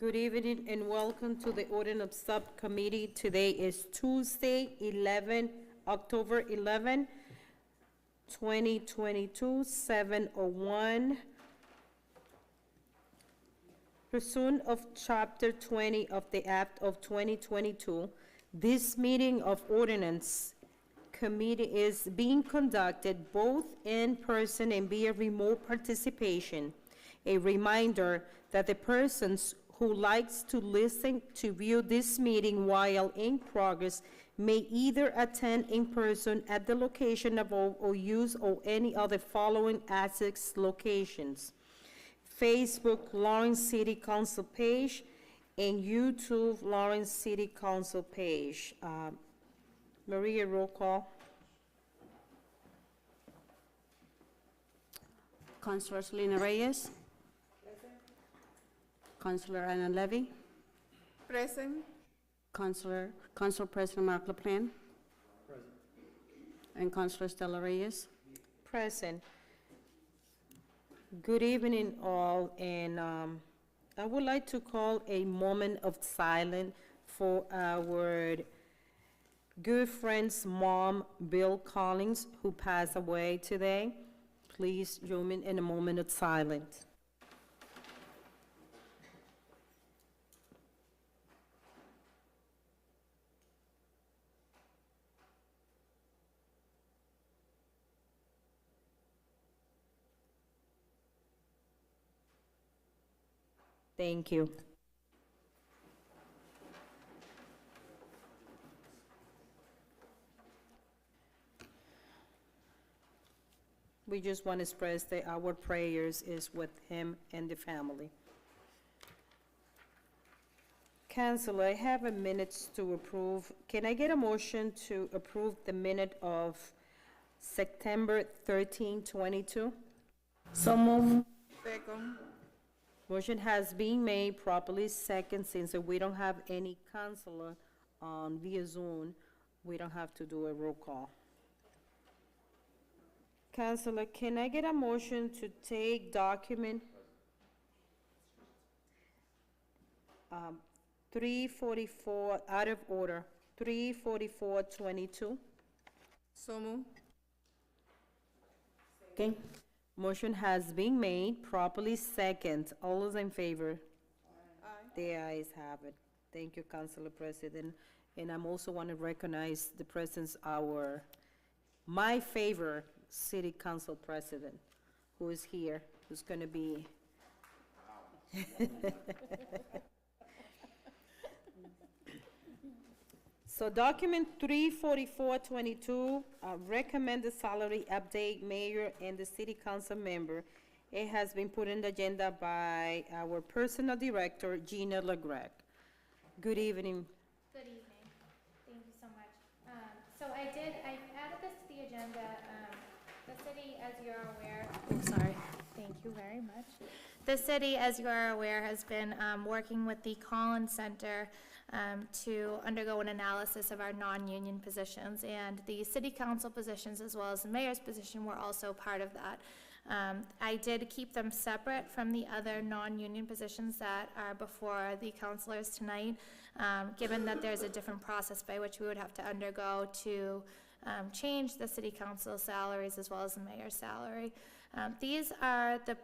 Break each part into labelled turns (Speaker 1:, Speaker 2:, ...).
Speaker 1: Good evening and welcome to the Ordinance Subcommittee. Today is Tuesday, October 11, 2022, 7:01. Pursuant of Chapter 20 of the Act of 2022, this meeting of Ordinance Committee is being conducted both in person and via remote participation. A reminder that the persons who likes to listen to view this meeting while in progress may either attend in person at the location above or use of any of the following access locations: Facebook Lawrence City Council page and YouTube Lawrence City Council page. Maria, roll call.
Speaker 2: Councilor Selena Reyes. Councilor Anna Levy.
Speaker 3: Present.
Speaker 2: Council President Mark LaPlante. Present. And Councilor Stella Reyes.
Speaker 1: Present. Good evening, all, and I would like to call a moment of silence for our good friend's mom, Bill Collins, who passed away today. Please join me in a moment of silence. Thank you. We just want to express that our prayers is with him and the family. Councilor, I have a minute to approve. Can I get a motion to approve the minute of September 13, 22?
Speaker 2: So move.
Speaker 3: Second.
Speaker 1: Motion has been made, properly second. Since we don't have any counselor on via Zoom, we don't have to do a roll call. Counselor, can I get a motion to take document 344 out of order, 34422?
Speaker 3: So move.
Speaker 2: Okay.
Speaker 1: Motion has been made, properly second. All those in favor?
Speaker 3: Aye.
Speaker 1: The ayes have it. Thank you, Councilor President. And I'm also want to recognize the presence of my favorite City Council President, who is here, who's going to be. So document 34422, recommend the salary update, mayor and the city council member. It has been put in the agenda by our personal director, Gina LeGrec. Good evening.
Speaker 4: Good evening. Thank you so much. I added this to the agenda. The city, as you're aware, thank you very much. The city, as you are aware, has been working with the Collins Center to undergo an analysis of our non-union positions, and the city council positions as well as the mayor's position were also part of that. I did keep them separate from the other non-union positions that are before the councilors tonight, given that there's a different process by which we would have to undergo to change the city council salaries as well as the mayor's salary. These are the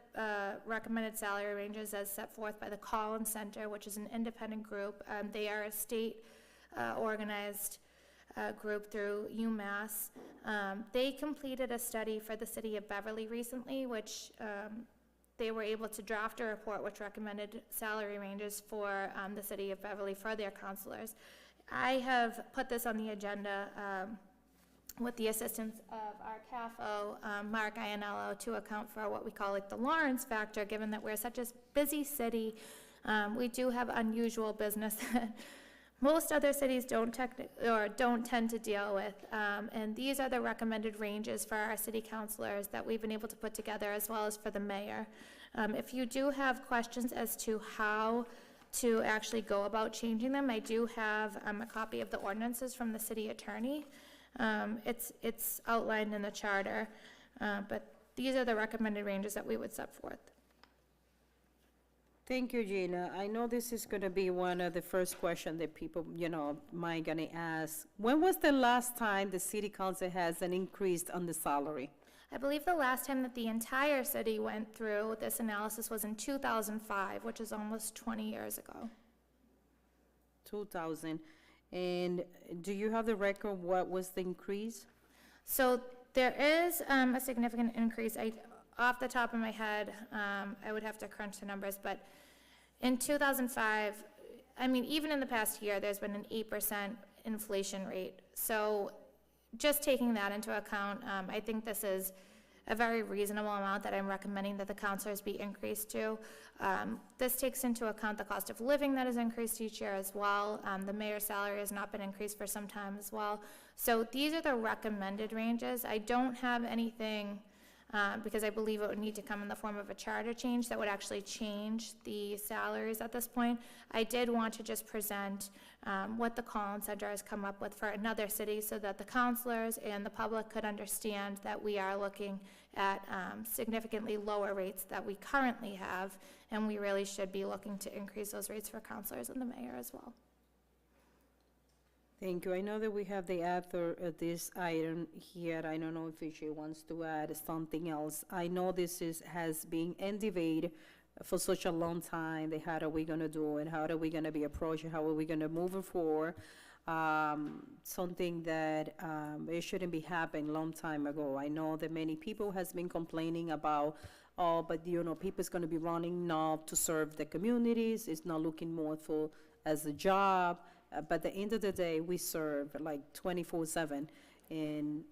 Speaker 4: recommended salary ranges as set forth by the Collins Center, which is an independent group. They are a state organized group through UMass. They completed a study for the city of Beverly recently, which they were able to draft a report which recommended salary ranges for the city of Beverly for their councilors. I have put this on the agenda with the assistance of our CAFO, Mark Iannello, to account for what we call like the Lawrence factor, given that we're such a busy city. We do have unusual business that most other cities don't tend to deal with, and these are the recommended ranges for our city councilors that we've been able to put together, as well as for the mayor. If you do have questions as to how to actually go about changing them, I do have a copy of the ordinances from the city attorney. It's outlined in the charter, but these are the recommended ranges that we would set forth.
Speaker 1: Thank you, Gina. I know this is gonna be one of the first questions that people, might gonna ask. When was the last time the city council has an increase on the salary?
Speaker 4: I believe the last time that the entire city went through this analysis was in 2005, which is almost 20 years ago.
Speaker 1: 2,000. And do you have the record, what was the increase?
Speaker 4: So there is a significant increase. Off the top of my head, I would have to crunch the numbers, but in 2005, even in the past year, there's been an 8% inflation rate. So just taking that into account, I think this is a very reasonable amount that I'm recommending that the counselors be increased to. This takes into account the cost of living that has increased each year as well. The mayor's salary has not been increased for some time as well. So these are the recommended ranges. I don't have anything, because I believe it would need to come in the form of a charter change that would actually change the salaries at this point. I did want to just present what the Collins Center has come up with for another city so that the counselors and the public could understand that we are looking at significantly lower rates that we currently have, and we really should be looking to increase those rates for counselors and the mayor as well.
Speaker 1: Thank you. I know that we have the author of this item here. I don't know if she wants to add something else. I know this has been in debate for such a long time. How are we gonna do it? How are we gonna be approaching? How are we gonna move it forward? Something that it shouldn't be happening long time ago. I know that many people has been complaining about, but people's gonna be running now to serve the communities. It's not looking more for as a job. But at the end of the day, we serve like 24/7, and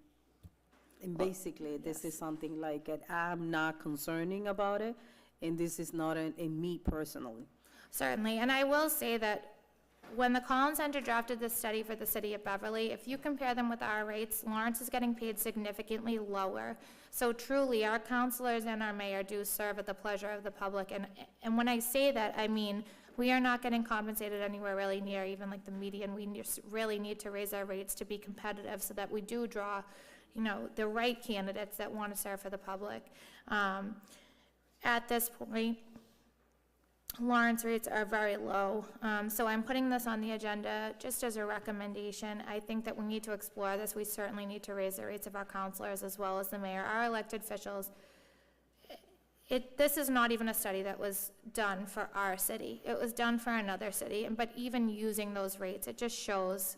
Speaker 1: basically, this is something like that I'm not concerning about it, and this is not in me personally.
Speaker 4: Certainly, and I will say that when the Collins Center drafted this study for the city of Beverly, if you compare them with our rates, Lawrence is getting paid significantly lower. So truly, our counselors and our mayor do serve at the pleasure of the public, and when I say that, I mean, we are not getting compensated anywhere really near even like the median. We really need to raise our rates to be competitive so that we do draw, the right candidates that want to serve for the public. At this point, Lawrence rates are very low, so I'm putting this on the agenda just as a recommendation. I think that we need to explore this. We certainly need to raise the rates of our counselors as well as the mayor, our elected officials. This is not even a study that was done for our city. It was done for another city, but even using those rates, it just shows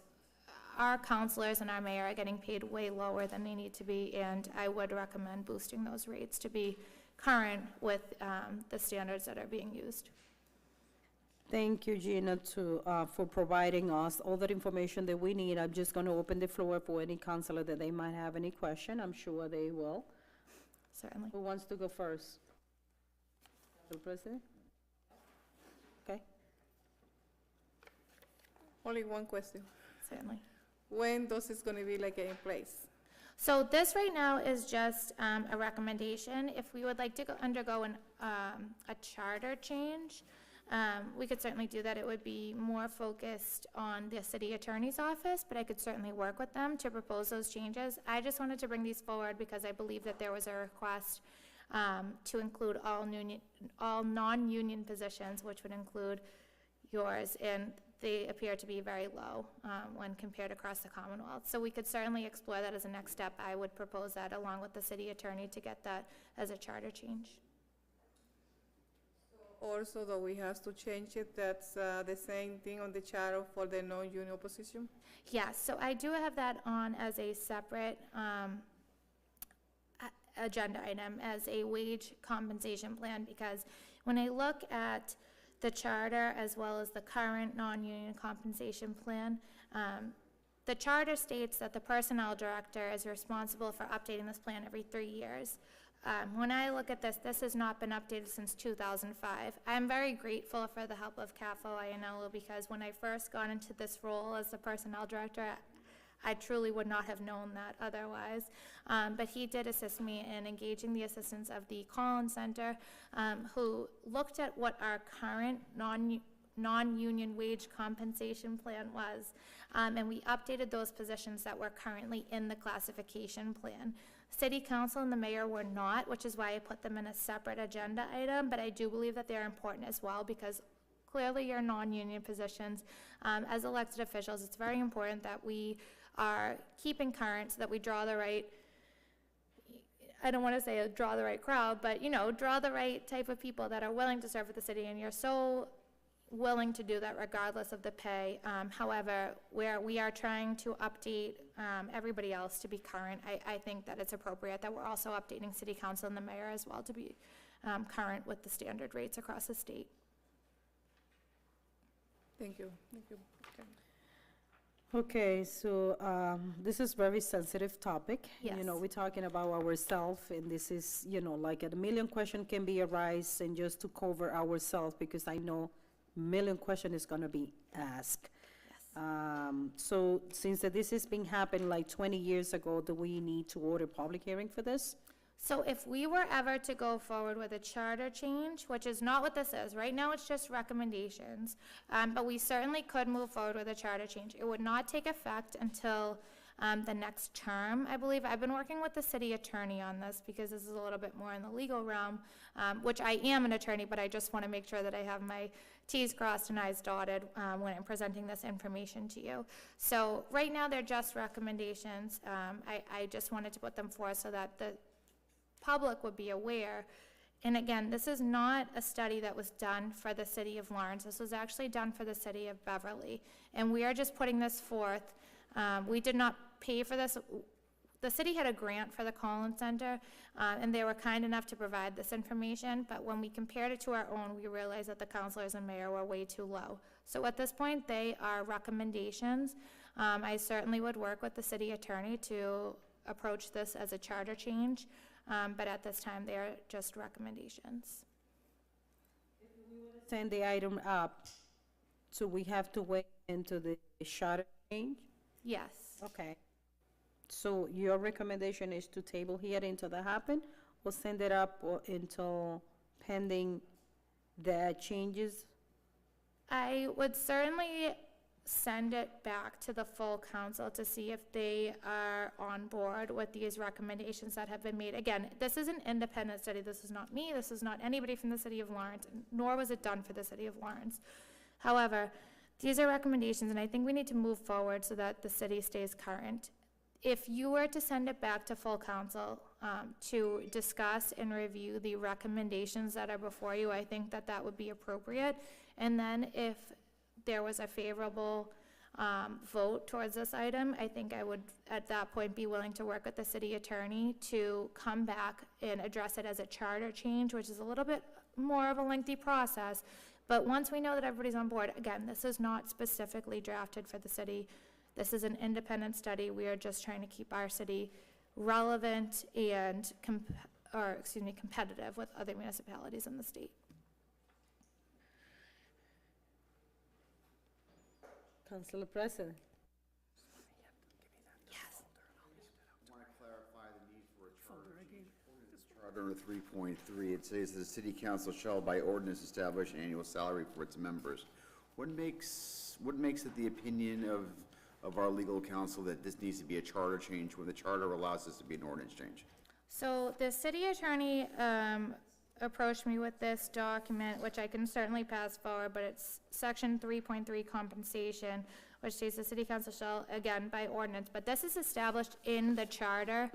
Speaker 4: our counselors and our mayor are getting paid way lower than they need to be, and I would recommend boosting those rates to be current with the standards that are being used.
Speaker 1: Thank you, Gina, for providing us all that information that we need. I'm just gonna open the floor for any counselor that they might have any question. I'm sure they will.
Speaker 4: Certainly.
Speaker 1: Who wants to go first? Council President? Okay.
Speaker 3: Only one question.
Speaker 4: Certainly.
Speaker 3: When those is gonna be like in place?
Speaker 4: So this right now is just a recommendation. If we would like to undergo a charter change, we could certainly do that. It would be more focused on the city attorney's office, but I could certainly work with them to propose those changes. I just wanted to bring these forward because I believe that there was a request to include all non-union positions, which would include yours, and they appear to be very low when compared across the Commonwealth. So we could certainly explore that as a next step. I would propose that along with the city attorney to get that as a charter change.
Speaker 3: Also, though we have to change it, that's the same thing on the charter for the non-union position?
Speaker 4: Yes, so I do have that on as a separate agenda item, as a wage compensation plan, because when I look at the charter as well as the current non-union compensation plan, the charter states that the personnel director is responsible for updating this plan every 3 years. When I look at this, this has not been updated since 2005. I'm very grateful for the help of CAFO Ionello, because when I first got into this role as the personnel director, I truly would not have known that otherwise. But he did assist me in engaging the assistance of the Collins Center, who looked at what our current non-union wage compensation plan was, and we updated those positions that were currently in the classification plan. City council and the mayor were not, which is why I put them in a separate agenda item, but I do believe that they're important as well, because clearly you're non-union positions. As elected officials, it's very important that we are keeping current so that we draw the right, I don't want to say draw the right crowd, but, you know, draw the right type of people that are willing to serve for the city, and you're so willing to do that regardless of the pay. However, where we are trying to update everybody else to be current, I think that it's appropriate that we're also updating city council and the mayor as well to be current with the standard rates across the state.
Speaker 3: Thank you. Thank you. Okay.
Speaker 1: Okay, so this is very sensitive topic. You know,
Speaker 4: Yes.
Speaker 1: we're talking about ourselves, and this is, you know, like a million question can be arise, and just to cover ourselves, because I know million question is gonna be asked. So since that this has been happening like 20 years ago, do we need to order public hearing for this?
Speaker 4: So if we were ever to go forward with a charter change, which is not what this is, right now it's just recommendations, but we certainly could move forward with a charter change. It would not take effect until the next term, I believe. I've been working with the city attorney on this because this is a little bit more in the legal realm, which I am an attorney, but I just want to make sure that I have my Ts crossed and Is dotted when I'm presenting this information to you. So right now, they're just recommendations. I just wanted to put them forth so that the public would be aware. And again, this is not a study that was done for the city of Lawrence. This was actually done for the city of Beverly. And we are just putting this forth. We did not pay for this. The city had a grant for the Collins Center, and they were kind enough to provide this information. But when we compared it to our own, we realized that the councilors and mayor were way too low. So at this point, they are recommendations. I certainly would work with the city attorney to approach this as a charter change. But at this time, they are just recommendations.
Speaker 1: Send the item up, so we have to wait into the charter change?
Speaker 4: Yes.
Speaker 1: Okay. So your recommendation is to table here until that happen, or send it up or until pending the changes?
Speaker 4: I would certainly send it back to the full council to see if they are on board with these recommendations that have been made. Again, this is an independent study. This is not me. This is not anybody from the city of Lawrence, nor was it done for the city of Lawrence. However, these are recommendations, and I think we need to move forward so that the city stays current. If you were to send it back to full council to discuss and review the recommendations that are before you, I think that that would be appropriate. And then if there was a favorable vote towards this item, I think I would, at that point, be willing to work with the city attorney to come back and address it as a charter change, which is a little bit more of a lengthy process. But once we know that everybody's on board, again, this is not specifically drafted for the city. This is an independent study. We are just trying to keep our city relevant and, competitive with other municipalities in the state.
Speaker 1: Councilor President?
Speaker 4: Yes.
Speaker 5: I want to clarify the need for a charter. Charter under 3.3, it says the city council shall by ordinance establish an annual salary for its members. What makes it the opinion of our legal counsel that this needs to be a charter change when the charter allows this to be an ordinance change?
Speaker 4: So the city attorney approached me with this document, which I can certainly pass forward, but it's section 3.3 compensation, which states the city council shall, again, by ordinance, but this is established in the charter.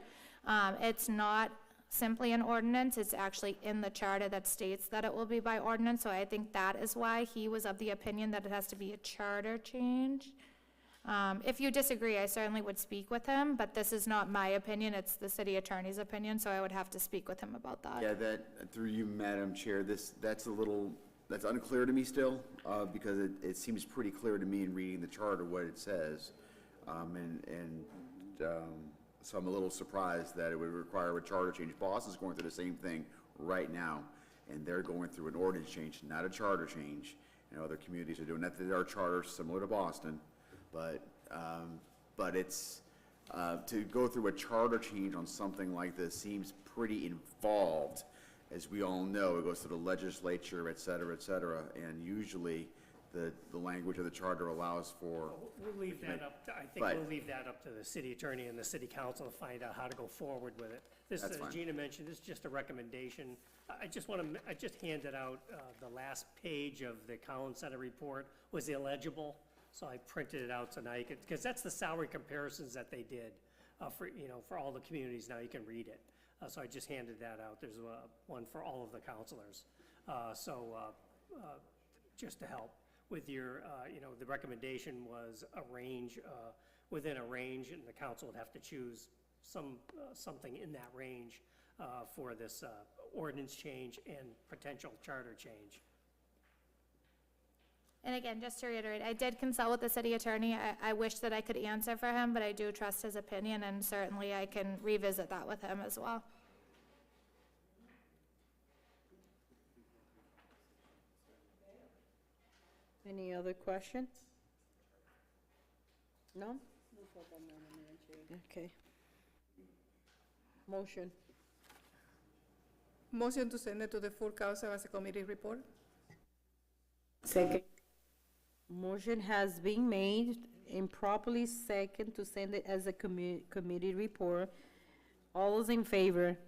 Speaker 4: It's not simply an ordinance, it's actually in the charter that states that it will be by ordinance, so I think that is why he was of the opinion that it has to be a charter change. If you disagree, I certainly would speak with him, but this is not my opinion, it's the city attorney's opinion, so I would have to speak with him about that.
Speaker 5: Yeah, that, through you, Madam Chair, that's unclear to me still, because it seems pretty clear to me in reading the charter what it says. So I'm a little surprised that it would require a charter change. Boston is going through the same thing right now, and they're going through an ordinance change, not a charter change. And other communities are doing that. There are charters similar to Boston, but it's, to go through a charter change on something like this seems pretty involved. As we all know, it goes to the legislature, et cetera, and usually the language of the charter allows for.
Speaker 6: We'll leave that up, I think
Speaker 5: Right.
Speaker 6: we'll leave that up to the city attorney and the city council to find out how to go forward with it. This,
Speaker 5: That's
Speaker 6: as
Speaker 5: fine.
Speaker 6: Gina mentioned, this is just a recommendation. I just handed out, the last page of the Collins Center report was illegible, so I printed it out tonight, because that's the salary comparisons that they did, for all the communities, now you can read it. So I just handed that out, there's, one for all of the counselors. Just to help with your, the recommendation was a range, within a range, and the council would have to choose something in that range for this ordinance change and potential charter change.
Speaker 4: And again, just to reiterate, I did consult with the city attorney. I wish that I could answer for him, but I do trust his opinion, and certainly I can revisit that with him as well.
Speaker 1: Any other question? No? Okay. Motion.
Speaker 3: Motion to send it to the full council as a committee report.
Speaker 1: Second. Motion has been made and properly second to send it as a committee report. All those in favor?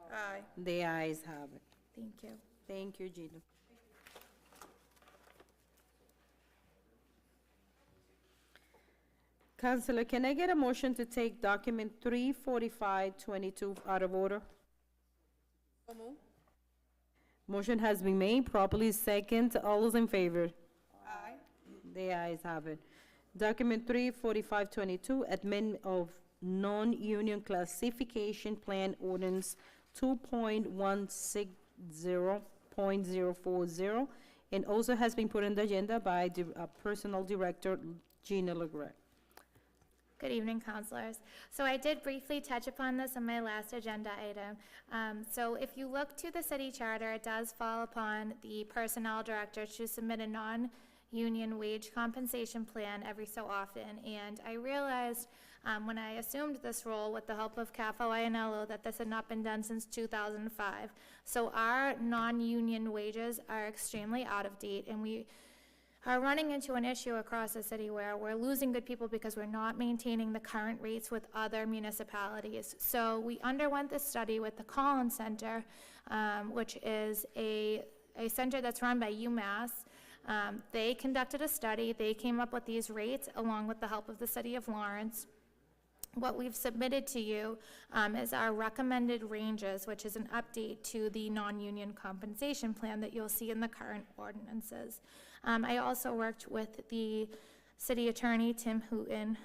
Speaker 3: Aye.
Speaker 1: The ayes have it.
Speaker 4: Thank you.
Speaker 1: Thank you, Gina. Counselor, can I get a motion to take document 34522 out of order?
Speaker 3: So move.
Speaker 1: Motion has been made, properly second. All those in favor?
Speaker 3: Aye.
Speaker 1: The ayes have it. Document 34522, amendment of non-union classification plan ordinance 2.160.040, and also has been put on the agenda by Personnel Director Gina LeGret.
Speaker 4: Good evening, counselors. So I did briefly touch upon this in my last agenda item. So if you look to the city charter, it does fall upon the personnel director to submit a non-union wage compensation plan every so often. And I realized when I assumed this role with the help of CAFO INLO that this had not been done since 2005. So our non-union wages are extremely out of date, and we are running into an issue across the city where we're losing good people because we're not maintaining the current rates with other municipalities. So we underwent this study with the Collins Center, which is a center that's run by UMass. They conducted a study. They came up with these rates along with the help of the city of Lawrence. What we've submitted to you is our recommended ranges, which is an update to the non-union compensation plan that you'll see in the current ordinances. I also worked with the city attorney, Tim Hooten,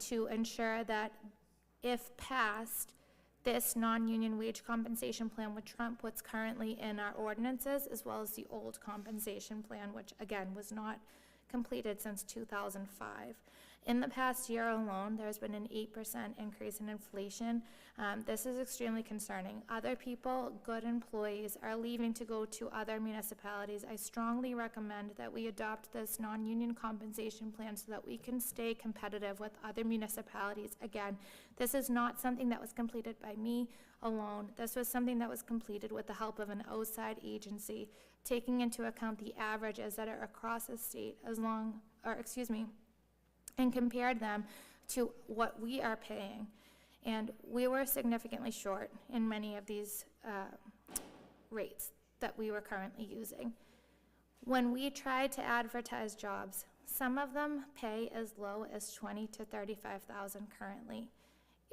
Speaker 4: to ensure that if passed, this non-union wage compensation plan would trump what's currently in our ordinances, as well as the old compensation plan, which again was not completed since 2005. In the past year alone, there's been an 8% increase in inflation. This is extremely concerning. Other people, good employees, are leaving to go to other municipalities. I strongly recommend that we adopt this non-union compensation plan so that we can stay competitive with other municipalities. Again, this is not something that was completed by me alone. This was something that was completed with the help of an outside agency, taking into account the averages that are across the state and compared them to what we are paying. And we were significantly short in many of these rates that we were currently using. When we tried to advertise jobs, some of them pay as low as $20,000 to $35,000 currently.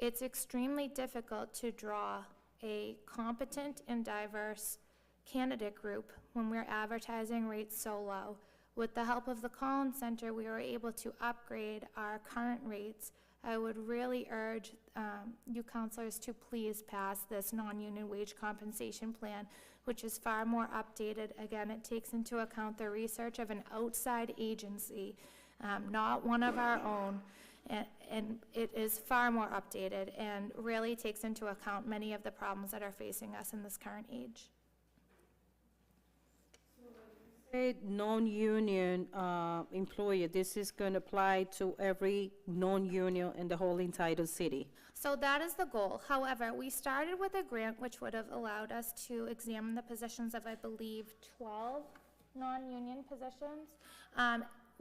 Speaker 4: It's extremely difficult to draw a competent and diverse candidate group when we're advertising rates so low. With the help of the Collins Center, we were able to upgrade our current rates. I would really urge you counselors to please pass this non-union wage compensation plan, which is far more updated. Again, it takes into account the research of an outside agency, not one of our own, and it is far more updated and really takes into account many of the problems that are facing us in this current age.
Speaker 1: Non-union employee, this is going to apply to every non-union in the whole entitled city.
Speaker 4: So that is the goal. However, we started with a grant which would have allowed us to examine the positions of, I believe, 12 non-union positions.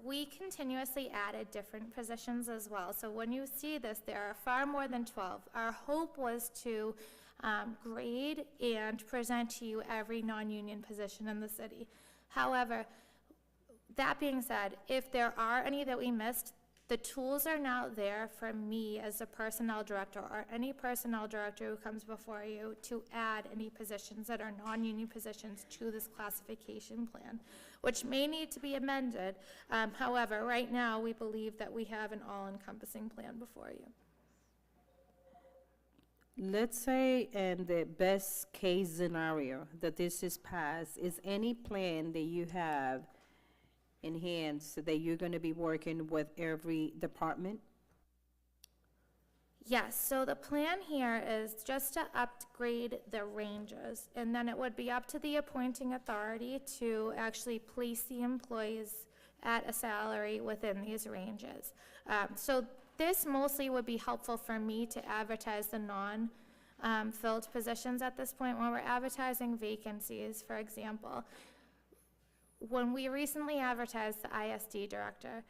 Speaker 4: We continuously added different positions as well. So when you see this, there are far more than 12. Our hope was to grade and present to you every non-union position in the city. However, that being said, if there are any that we missed, the tools are now there for me as a personnel director or any personnel director who comes before you to add any positions that are non-union positions to this classification plan, which may need to be amended. However, right now, we believe that we have an all-encompassing plan before you.
Speaker 1: Let's say in the best case scenario that this is passed, is any plan that you have in hand so that you're gonna be working with every department?
Speaker 4: Yes, so the plan here is just to upgrade the ranges, and then it would be up to the appointing authority to actually place the employees at a salary within these ranges. So this mostly would be helpful for me to advertise the non-filled positions at this point when we're advertising vacancies, for example. When we recently advertised the ISD director,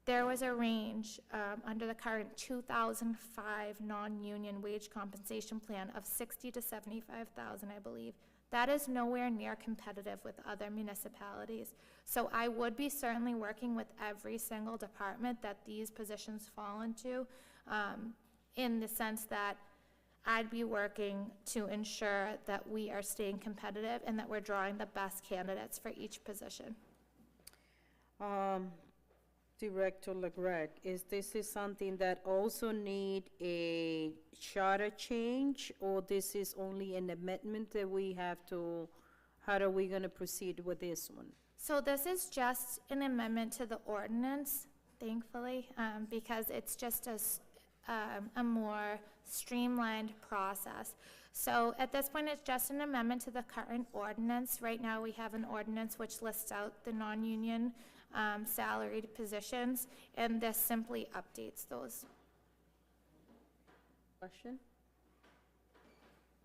Speaker 4: there was a range under the current 2005 non-union wage compensation plan of $60,000 to $75,000, I believe. That is nowhere near competitive with other municipalities. So I would be certainly working with every single department that these positions fall into, in the sense that I'd be working to ensure that we are staying competitive and that we're drawing the best candidates for each position.
Speaker 1: Director LeGreg, is something that also need a charter change, or this is only an amendment that we have to, how are we gonna proceed with this one?
Speaker 4: So this is just an amendment to the ordinance, thankfully, because it's just a more streamlined process. So at this point, it's just an amendment to the current ordinance. Right now, we have an ordinance which lists out the non-union salaried positions, and this simply updates those.
Speaker 1: Question?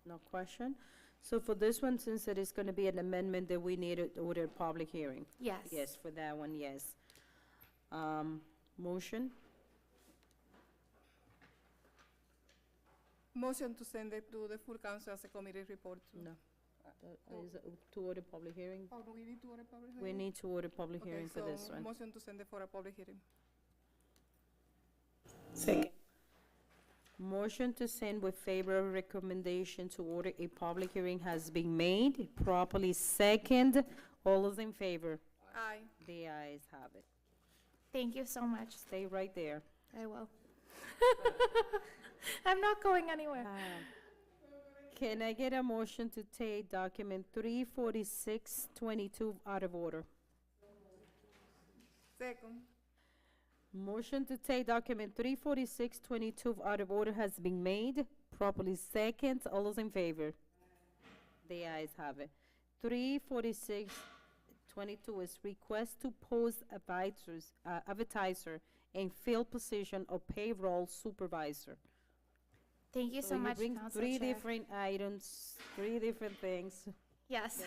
Speaker 1: No question? So for this one, since it is gonna be an amendment, that we need to order a public hearing?
Speaker 4: Yes.
Speaker 1: Yes, for that one, yes. Motion?
Speaker 3: Motion to send it to the full council as a committee report.
Speaker 1: No. Is it to order public hearing?
Speaker 3: Oh, do we need to order public
Speaker 1: We
Speaker 3: hearing?
Speaker 1: need to order public
Speaker 3: Okay,
Speaker 1: hearing for this
Speaker 3: so
Speaker 1: one.
Speaker 3: motion to send it for a public hearing.
Speaker 2: Second.
Speaker 1: Motion to send with favorable recommendation to order a public hearing has been made, properly second. All those in favor?
Speaker 3: Aye.
Speaker 1: The ayes have it.
Speaker 4: Thank you so much.
Speaker 1: Stay right there.
Speaker 4: I will. I'm not going anywhere.
Speaker 1: Can I get a motion to take document 34622 out of order?
Speaker 3: Second.
Speaker 1: Motion to take document 34622 out of order has been made, properly second. All those in favor? The ayes have it. 34622 is request to post advertiser and fill position of payroll supervisor.
Speaker 4: Thank you so
Speaker 1: you
Speaker 4: much,
Speaker 1: bring
Speaker 4: Council
Speaker 1: three
Speaker 4: Chair.
Speaker 1: different items, three different things.
Speaker 4: Yes.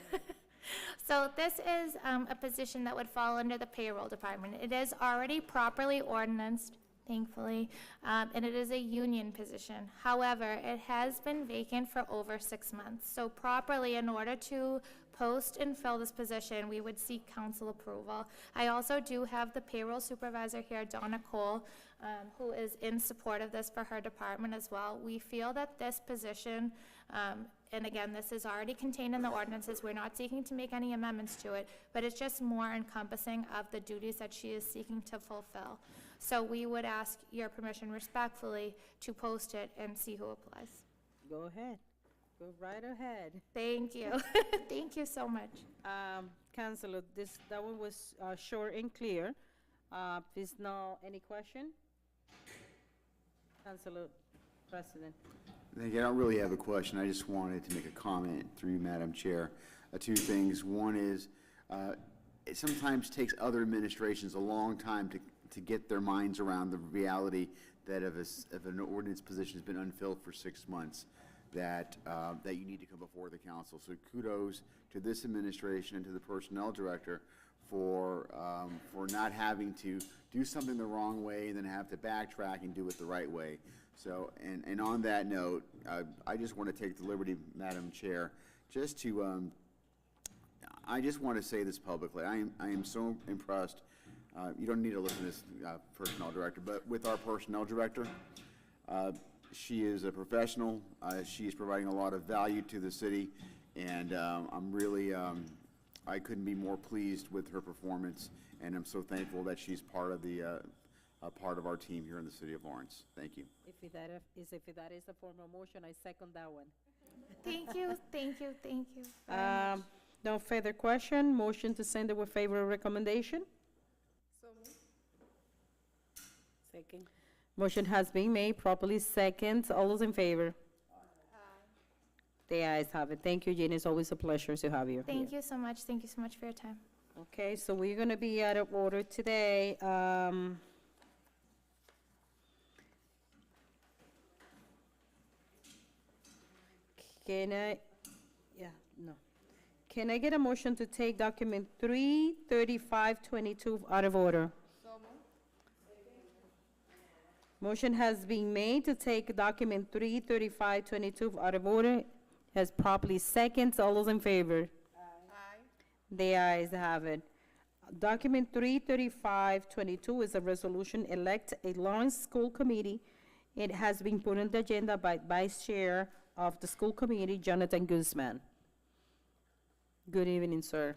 Speaker 4: So this is a position that would fall under the payroll department. It is already properly ordinanced, thankfully, and it is a union position. However, it has been vacant for over 6 months. So properly, in order to post and fill this position, we would seek council approval. I also do have the payroll supervisor here, Donna Cole, who is in support of this for her department as well. We feel that this position, and again, this is already contained in the ordinances, we're not seeking to make any amendments to it, but it's just more encompassing of the duties that she is seeking to fulfill. So we would ask your permission respectfully to post it and see who applies.
Speaker 1: Go ahead. Go right ahead.
Speaker 4: Thank you. Thank you so much.
Speaker 1: Councilor, that one was short and clear. Is now any question? Councilor President.
Speaker 5: Thank you. I don't really have a question. I just wanted to make a comment through you, Madam Chair. Two things. One is, it sometimes takes other administrations a long time to get their minds around the reality that if an ordinance position has been unfilled for 6 months. that, that you need to come before the council. So kudos to this administration and to the personnel director for not having to do something the wrong way and then have to backtrack and do it the right way. So, and on that note, I just want to take the liberty, Madam Chair, just to, I just want to say this publicly. I am so impressed. You don't need to listen to this personnel director, but with our personnel director, she is a professional. She is providing a lot of value to the city, and I'm really, I couldn't be more pleased with her performance, and I'm so thankful that she's part of the part of our team here in the city of Lawrence. Thank you.
Speaker 1: If that is a formal motion, I second that one.
Speaker 4: Thank you, thank you, thank you.
Speaker 1: No further question. Motion to send it with favorable recommendation.
Speaker 3: So moved.
Speaker 2: Second.
Speaker 1: Motion has been made, properly second. All those in favor? The ayes have it. Thank you, Jean. It's always a pleasure to have you.
Speaker 4: Thank you so much for your time.
Speaker 1: Okay, so we're going to be out of order today. Can I, yeah, no. Can I get a motion to take document 33522 out of order?
Speaker 3: So moved.
Speaker 1: Motion has been made to take document 33522 out of order. Has properly second. All those in favor?
Speaker 3: Aye.
Speaker 1: The ayes have it. Document 33522 is a resolution elect a Lawrence School Committee. It has been put on the agenda by Vice Chair of the School Committee, Jonathan Guzman. Good evening, sir.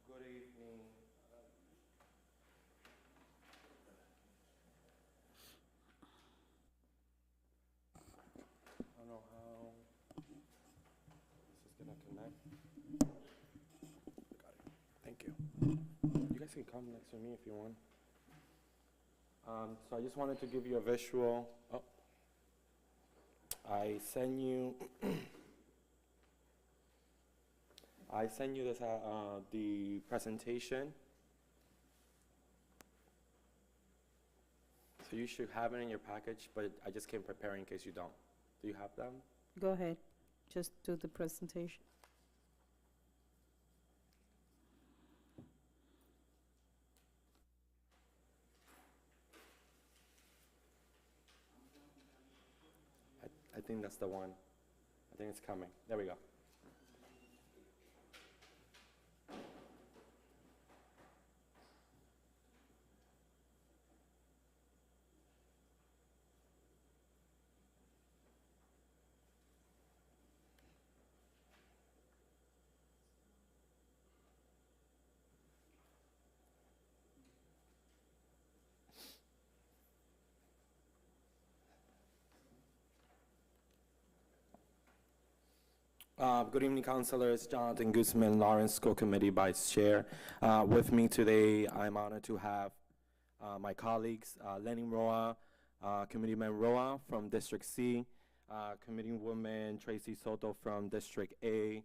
Speaker 7: Good evening. I don't know how this is gonna connect. Got it. Thank you. You guys can come next to me if you want. So I just wanted to give you a visual. Oh, I send you. I send you this the presentation. So you should have it in your package, but I just came prepared in case you don't. Do you have them?
Speaker 1: Go ahead. Just do the presentation.
Speaker 7: I think that's the one. I think it's coming. There we go. Good evening, councilors. Jonathan Guzman, Lawrence School Committee Vice Chair. With me today, I'm honored to have my colleagues, Lenny Roa, Committeeman Roa from District C, Committeewoman Tracy Soto from District A,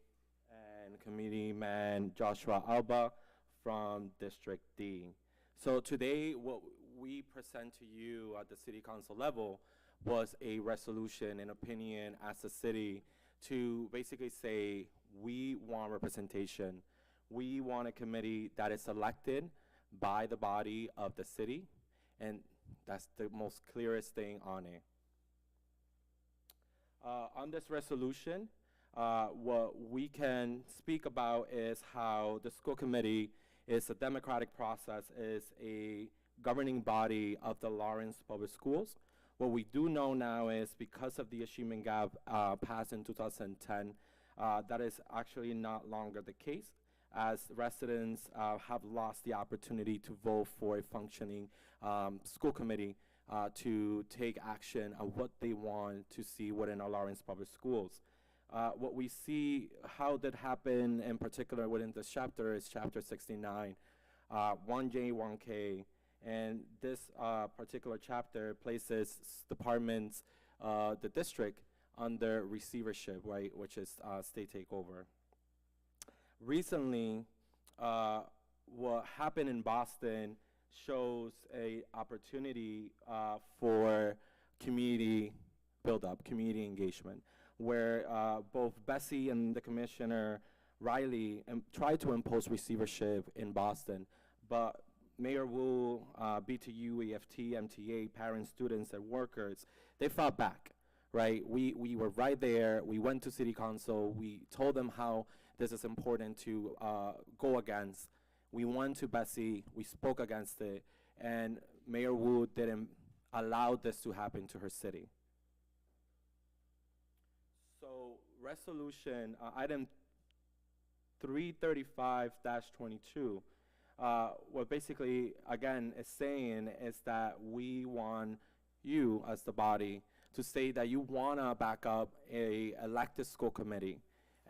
Speaker 7: and Committeeman Joshua Alba from District D. So today, what we present to you at the City Council level was a resolution, an opinion as a city to basically say we want representation. We want a committee that is elected by the body of the city, and that's the most clearest thing on it. On this resolution, what we can speak about is how the school committee is a democratic process, is a governing body of the Lawrence Public Schools. What we do know now is because of the achievement gap passed in 2010, that is actually not longer the case, as residents have lost the opportunity to vote for a functioning school committee to take action on what they want to see within our Lawrence Public Schools. What we see, how that happened in particular within this chapter is chapter 69, 1J, 1K. And this particular chapter places departments, the district, under receivership, right, which is state takeover. Recently, what happened in Boston shows a opportunity for community build-up, community engagement. where both Bessie and the Commissioner Riley tried to impose receivership in Boston, but Mayor Wu, BTU, EFT, MTA, parents, students, and workers, they fought back, right? We were right there. We went to City Council. We told them how this is important to go against. We went to Bessie. We spoke against it. And Mayor Wu didn't allow this to happen to her city. So resolution item 335-22, what basically, again, is saying is that we want you as the body to say that you want to back up a elected school committee.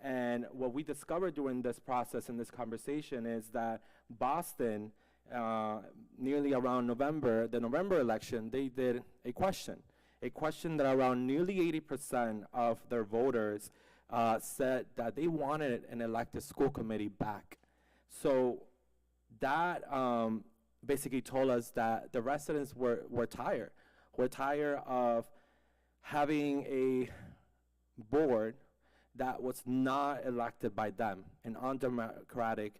Speaker 7: And what we discovered during this process and this conversation is that Boston, nearly around November, the November election, they did a question that around nearly 80% of their voters said that they wanted an elected school committee back. So that basically told us that the residents were tired. We're tired of having a board that was not elected by them, an undemocratic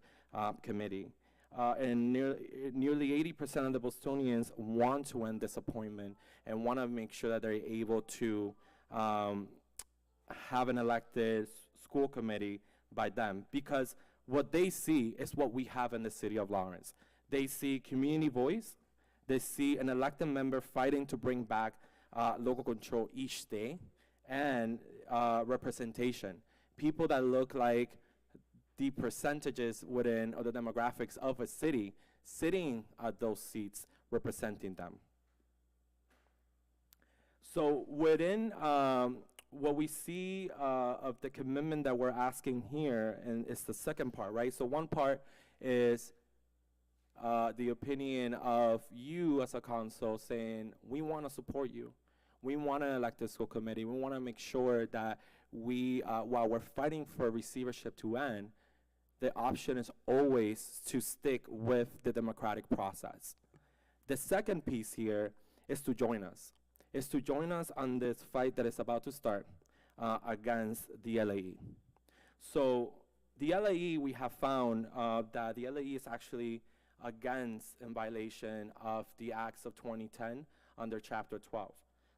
Speaker 7: committee. And nearly 80% of the Bostonians want to end this appointment and want to make sure that they're able to have an elected school committee by them, because what they see is what we have in the city of Lawrence. They see community voice. They see an elected member fighting to bring back local control each day, and representation. People that look like the percentages within or the demographics of a city sitting at those seats representing them. So within what we see of the commitment that we're asking here, and it's the second part, right? So one part is the opinion of you as a council saying, we want to support you. We want to elect a school committee. We want to make sure that we, while we're fighting for receivership to end, the option is always to stick with the democratic process. The second piece here is to join us. Is to join us on this fight that is about to start against the LAE. So the LAE, we have found that the LAE is actually against in violation of the Acts of 2010 under Chapter 12.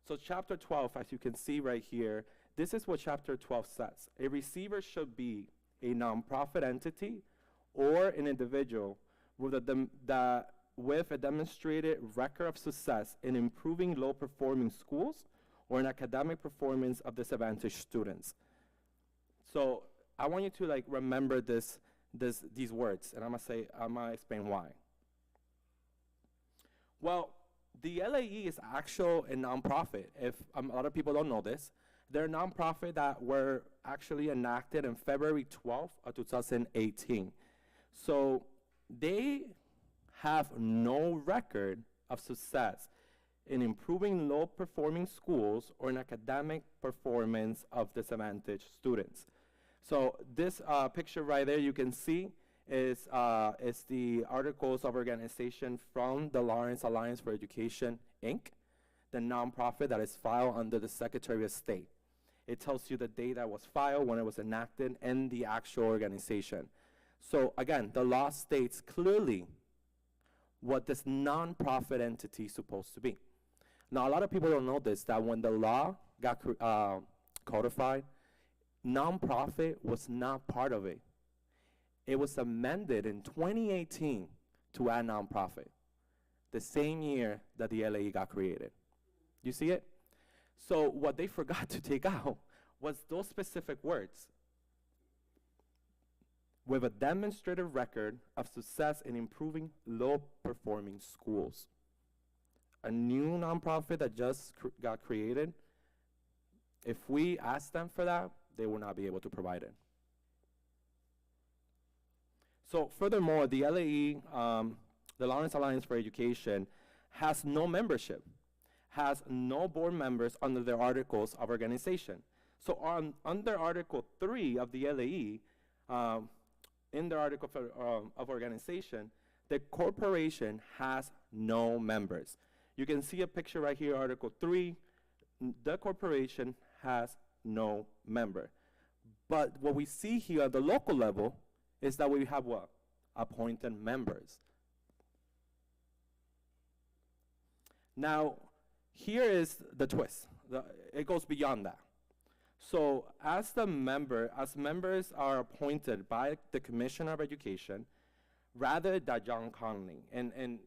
Speaker 7: So Chapter 12, as you can see right here, this is what Chapter 12 says. A receiver should be a nonprofit entity or an individual with a demonstrated record of success in improving low-performing schools or in academic performance of disadvantaged students. So I want you to remember these words, and I'm gonna explain why. Well, the LAE is actually a nonprofit. If a lot of people don't know this, they're a nonprofit that were actually enacted in February 12th of 2018. So they have no record of success in improving low-performing schools or in academic performance of disadvantaged students. So this picture right there you can see is the Articles of Organization from the Lawrence Alliance for Education, Inc., the nonprofit that is filed under the Secretary of State. It tells you the date that was filed, when it was enacted, and the actual organization. So again, the law states clearly what this nonprofit entity is supposed to be. Now, a lot of people don't know this, that when the law got codified, nonprofit was not part of it. It was amended in 2018 to add nonprofit, the same year that the LAE got created. You see it? So what they forgot to take out was those specific words. With a demonstrated record of success in improving low-performing schools. A new nonprofit that just got created, if we ask them for that, they will not be able to provide it. So furthermore, the LAE, the Lawrence Alliance for Education, has no membership, has no board members under their Articles of Organization. So under Article 3 of the LAE, in the Article of Organization, the corporation has no members. You can see a picture right here, Article 3. The corporation has no member. But what we see here at the local level is that we have what? Appointed members. Now, here is the twist. It goes beyond that. So as members are appointed by the Commissioner of Education, rather than John Conley, and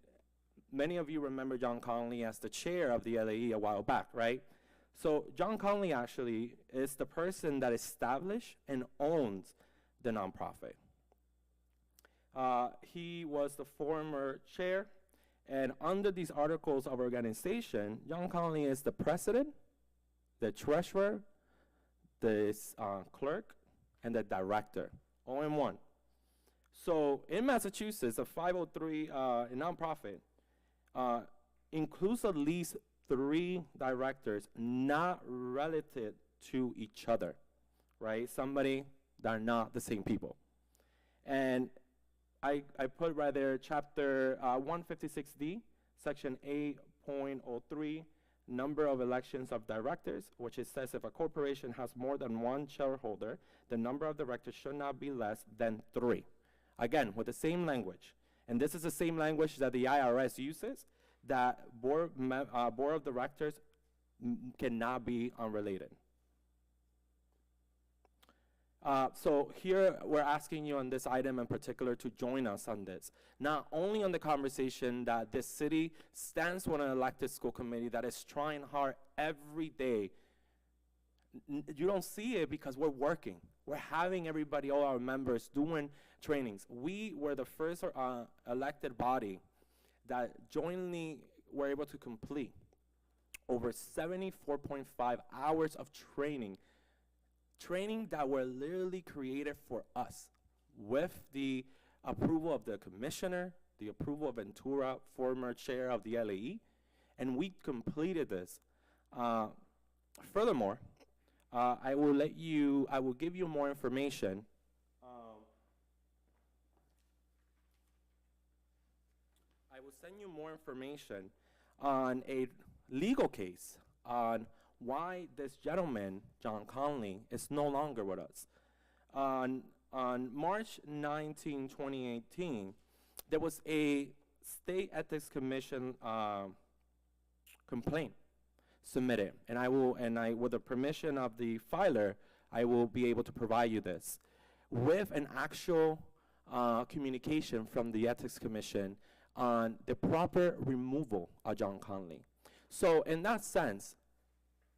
Speaker 7: many of you remember John Conley as the chair of the LAE a while back, right? So John Conley actually is the person that established and owns the nonprofit. He was the former chair, and under these articles of organization, John Conley is the president, the treasurer, the clerk, and the director, all in one. So in Massachusetts, a 503 nonprofit includes at least 3 directors not related to each other, right? Somebody that are not the same people. And I put right there chapter 156D, section 8.03, number of elections of directors, which it says if a corporation has more than 1 shareholder, the number of directors should not be less than 3. Again, with the same language. And this is the same language that the IRS uses, that board of directors cannot be unrelated. So here we're asking you on this item in particular to join us on this. Not only on the conversation that this city stands with an elected school committee that is trying hard every day. You don't see it because we're working. We're having everybody, all our members, doing trainings. We were the first elected body that jointly were able to complete over 74.5 hours of training that were literally created for us with the approval of the commissioner, the approval of Ventura, former chair of the LAE, and we completed this. Furthermore, I will give you more information. I will send you more information on a legal case on why this gentleman, John Conley, is no longer with us. On March 19, 2018, there was a State Ethics Commission complaint submitted, and with the permission of the filer, I will be able to provide you this with an actual communication from the Ethics Commission on the proper removal of John Conley. So in that sense,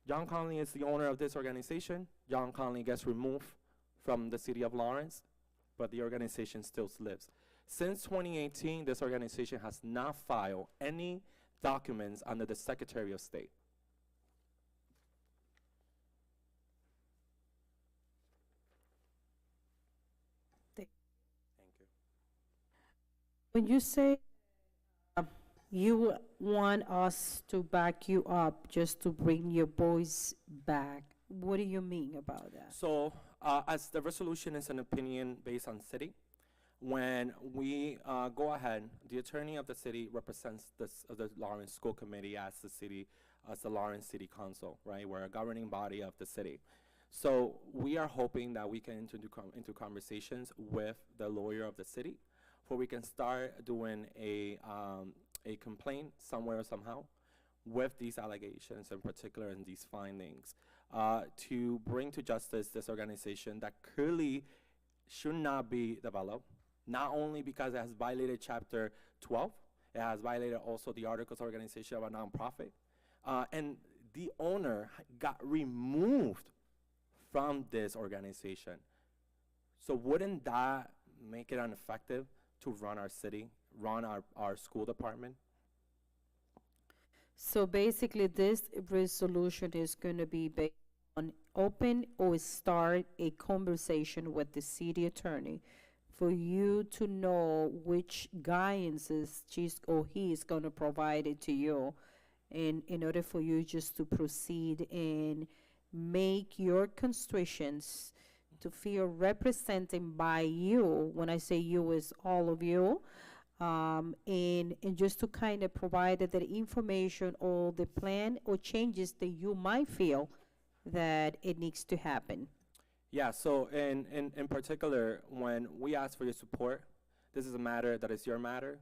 Speaker 7: John Conley is the owner of this organization. John Conley gets removed from the city of Lawrence, but the organization still lives. Since 2018, this organization has not filed any documents under the Secretary of State.
Speaker 1: Thank
Speaker 7: you.
Speaker 1: When you say you want us to back you up just to bring your boys back, what do you mean about that?
Speaker 7: So, as the resolution is an opinion based on city, when we go ahead, the attorney of the city represents the Lawrence School Committee as the Lawrence City Council, right? We're a governing body of the city. So we are hoping that we can enter into conversations with the lawyer of the city, where we can start doing a complaint somewhere or somehow with these allegations in particular and these findings to bring to justice this organization that clearly should not be developed, not only because it has violated Chapter 12, it has violated also the Articles of Organization of a nonprofit, and the owner got removed from this organization. So wouldn't that make it ineffective to run our city, run our school department?
Speaker 1: So basically, this resolution is going to be based on open or start a conversation with the city attorney for you to know which guidances she's or he is going to provide it to you, in order for you just to proceed and make your constituents to feel represented by you. When I say you, is all of you. And just to kind of provide that information or the plan or changes that you might feel that it needs to happen.
Speaker 7: Yeah, so in particular, when we ask for your support, this is a matter that is your matter,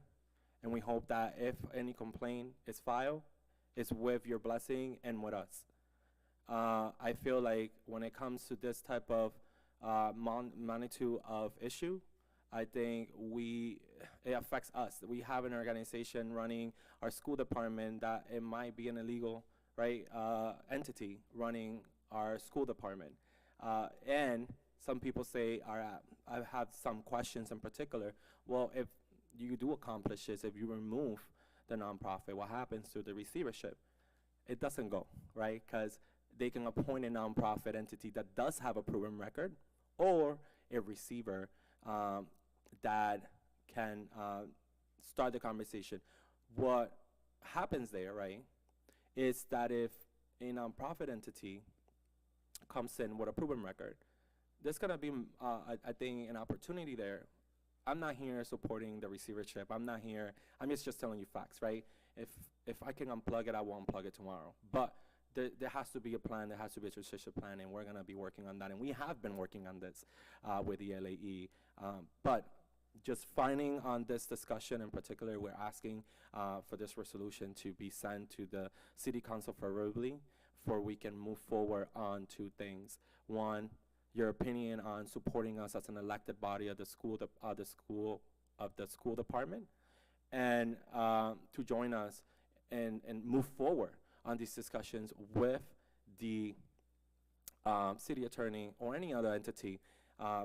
Speaker 7: and we hope that if any complaint is filed, it's with your blessing and with us. I feel like when it comes to this type of magnitude of issue, I think it affects us. We have an organization running our school department that it might be an illegal, right, entity running our school department. And some people say, I have some questions in particular. Well, if you do accomplish this, if you remove the nonprofit, what happens to the receivership? It doesn't go, right? Because they can appoint a nonprofit entity that does have a proven record, or a receiver that can start the conversation. What happens there, right, is that if a nonprofit entity comes in with a proven record, there's going to be, I think, an opportunity there. I'm not here supporting the receivership. I'm just telling you facts, right? If I can unplug it, I will unplug it tomorrow. But there has to be a plan, there has to be a strategic plan, and we're going to be working on that. And we have been working on this with the LAE. But just finding on this discussion in particular, we're asking for this resolution to be sent to the City Council favorably, for we can move forward on two things. One, your opinion on supporting us as an elected body of the school department, and to join us and move forward on these discussions with the city attorney or any other entity,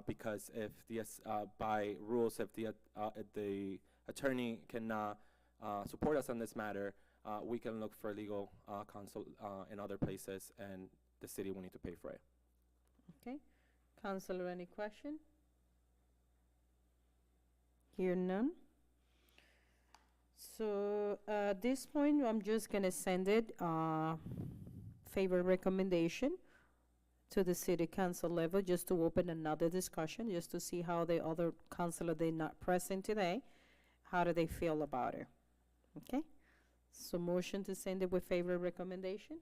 Speaker 7: because if by rules, if the attorney cannot support us on this matter, we can look for legal counsel in other places, and the city will need to pay for it.
Speaker 1: Okay. Counselor, any question? Hear none? So at this point, I'm just gonna send it, favor recommendation to the city council level, just to open another discussion, just to see how the other councilor, they're not present today, how do they feel about it? Okay? So motion to send it with favor recommendation,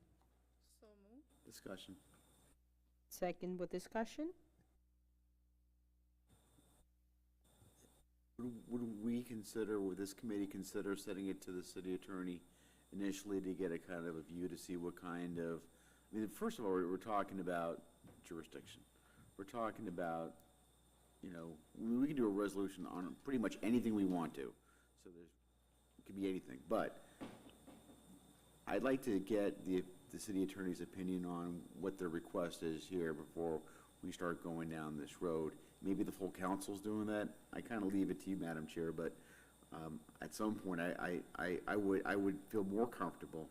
Speaker 3: So moved.
Speaker 5: Discussion.
Speaker 1: second with discussion.
Speaker 5: Would this committee consider sending it to the city attorney initially to get a kind of a view to see what kind of, I mean, first of all, we're talking about jurisdiction. We're talking about, we can do a resolution on pretty much anything we want to. So it could be anything, but I'd like to get the city attorney's opinion on what their request is here before we start going down this road. Maybe the full council's doing that. I kind of leave it to you, Madam Chair, but at some point, I would feel more comfortable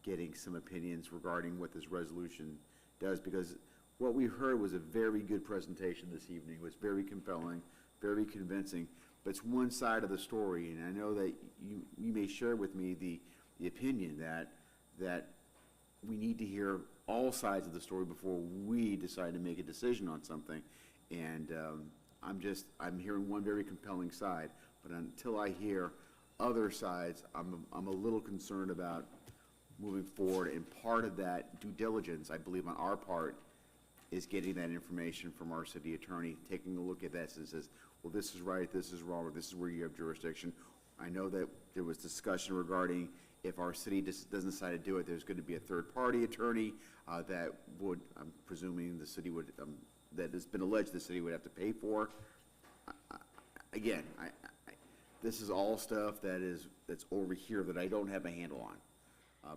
Speaker 5: getting some opinions regarding what this resolution does, because what we heard was a very good presentation this evening. It was very compelling, very convincing, but it's one side of the story, and I know that you may share with me the opinion that we need to hear all sides of the story before we decide to make a decision on something. And I'm hearing one very compelling side, but until I hear other sides, I'm a little concerned about moving forward. And part of that due diligence, I believe, on our part, is getting that information from our city attorney, taking a look at that and says, well, this is right, this is wrong, or this is where you have jurisdiction. I know that there was discussion regarding if our city doesn't decide to do it, there's going to be a third-party attorney that would, I'm presuming the city would, that has been alleged the city would have to pay for. Again, this is all stuff that's over here that I don't have a handle on,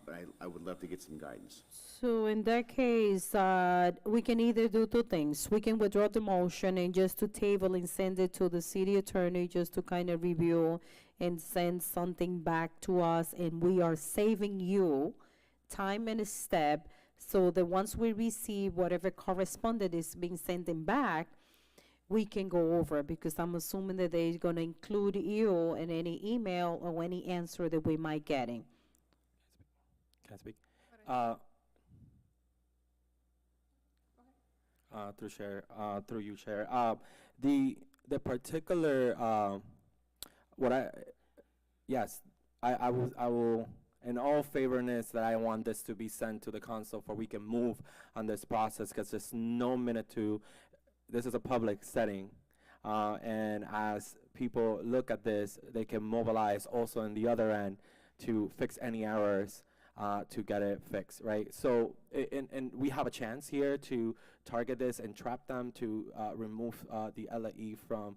Speaker 5: but I would love to get some guidance.
Speaker 1: So in that case, we can either do two things. We can withdraw the motion and just to table and send it to the city attorney just to kind of review and send something back to us, and we are saving you time and a step, so that once we receive whatever correspondence is being sent in back, we can go over, because I'm assuming that they're gonna include you in any email or any answer that we might getting.
Speaker 7: Can I speak? Through you, Chair. The particular, yes, I will in all favorness that I want this to be sent to the council for we can move on this process, because there's no minute to, this is a public setting. And as people look at this, they can mobilize also on the other end to fix any errors, to get it fixed, right? So, and we have a chance here to target this and trap them to remove the LAE from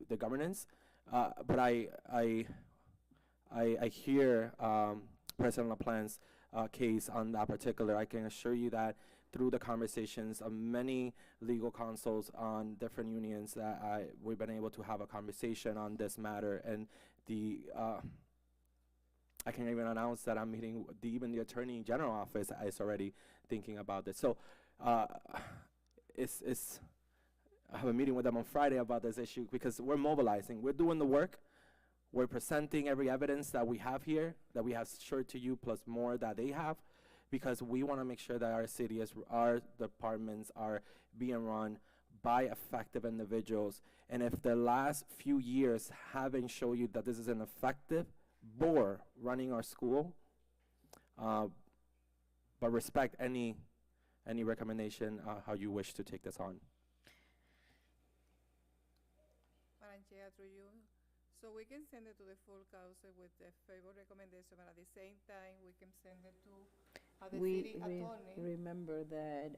Speaker 7: the governance. But I hear President LaPlante's case on that particular. I can assure you that through the conversations of many legal counsels on different unions that we've been able to have a conversation on this matter, and I can even announce that I'm meeting even the Attorney General office is already thinking about this. So I have a meeting with them on Friday about this issue, because we're mobilizing, we're doing the work. We're presenting every evidence that we have here, that we have shared to you, plus more that they have, because we want to make sure that our city, our departments are being run by effective individuals. And if the last few years haven't shown you that this is an effective board running our school, but respect any recommendation how you wish to take this on.
Speaker 3: Madam Chair, through you. So we can send it to the full council with the favor recommendation, but at the same time, we can send it to the city attorney.
Speaker 1: Remember that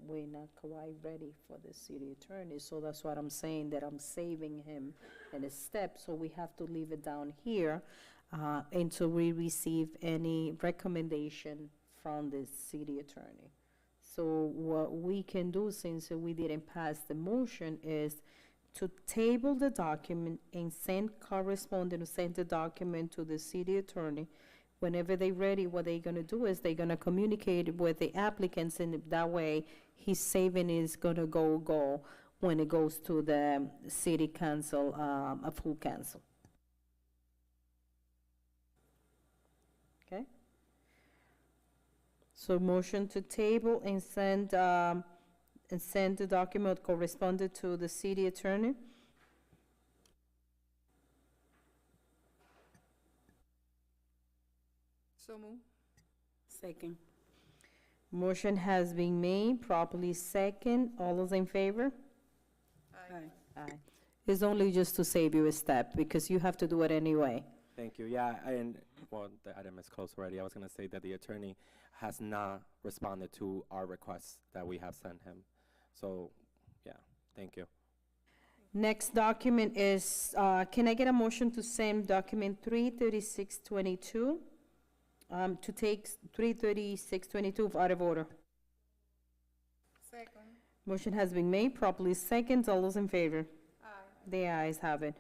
Speaker 1: we're not quite ready for the city attorney, so that's what I'm saying, that I'm saving him in a step, so we have to leave it down here until we receive any recommendation from the city attorney. So what we can do, since we didn't pass the motion, is to table the document and send the document to the city attorney. Whenever they're ready, what they're gonna do is they're gonna communicate with the applicants, and that way his saving is gonna go when it goes to the city council, a full council. Okay? So motion to table and send the document corresponded to the city attorney.
Speaker 3: So move.
Speaker 2: Second.
Speaker 1: Motion has been made, properly second. All those in favor?
Speaker 3: Aye.
Speaker 1: Aye. It's only just to save you a step, because you have to do it anyway.
Speaker 7: Thank you. Yeah, and well, the item is closed already. I was going to say that the attorney has not responded to our requests that we have sent him. So, yeah, thank you.
Speaker 1: Next document is, can I get a motion to send document 33622, to take 33622 out of order?
Speaker 3: Second.
Speaker 1: Motion has been made, properly second. All those in favor?
Speaker 3: Aye.
Speaker 1: The ayes have it.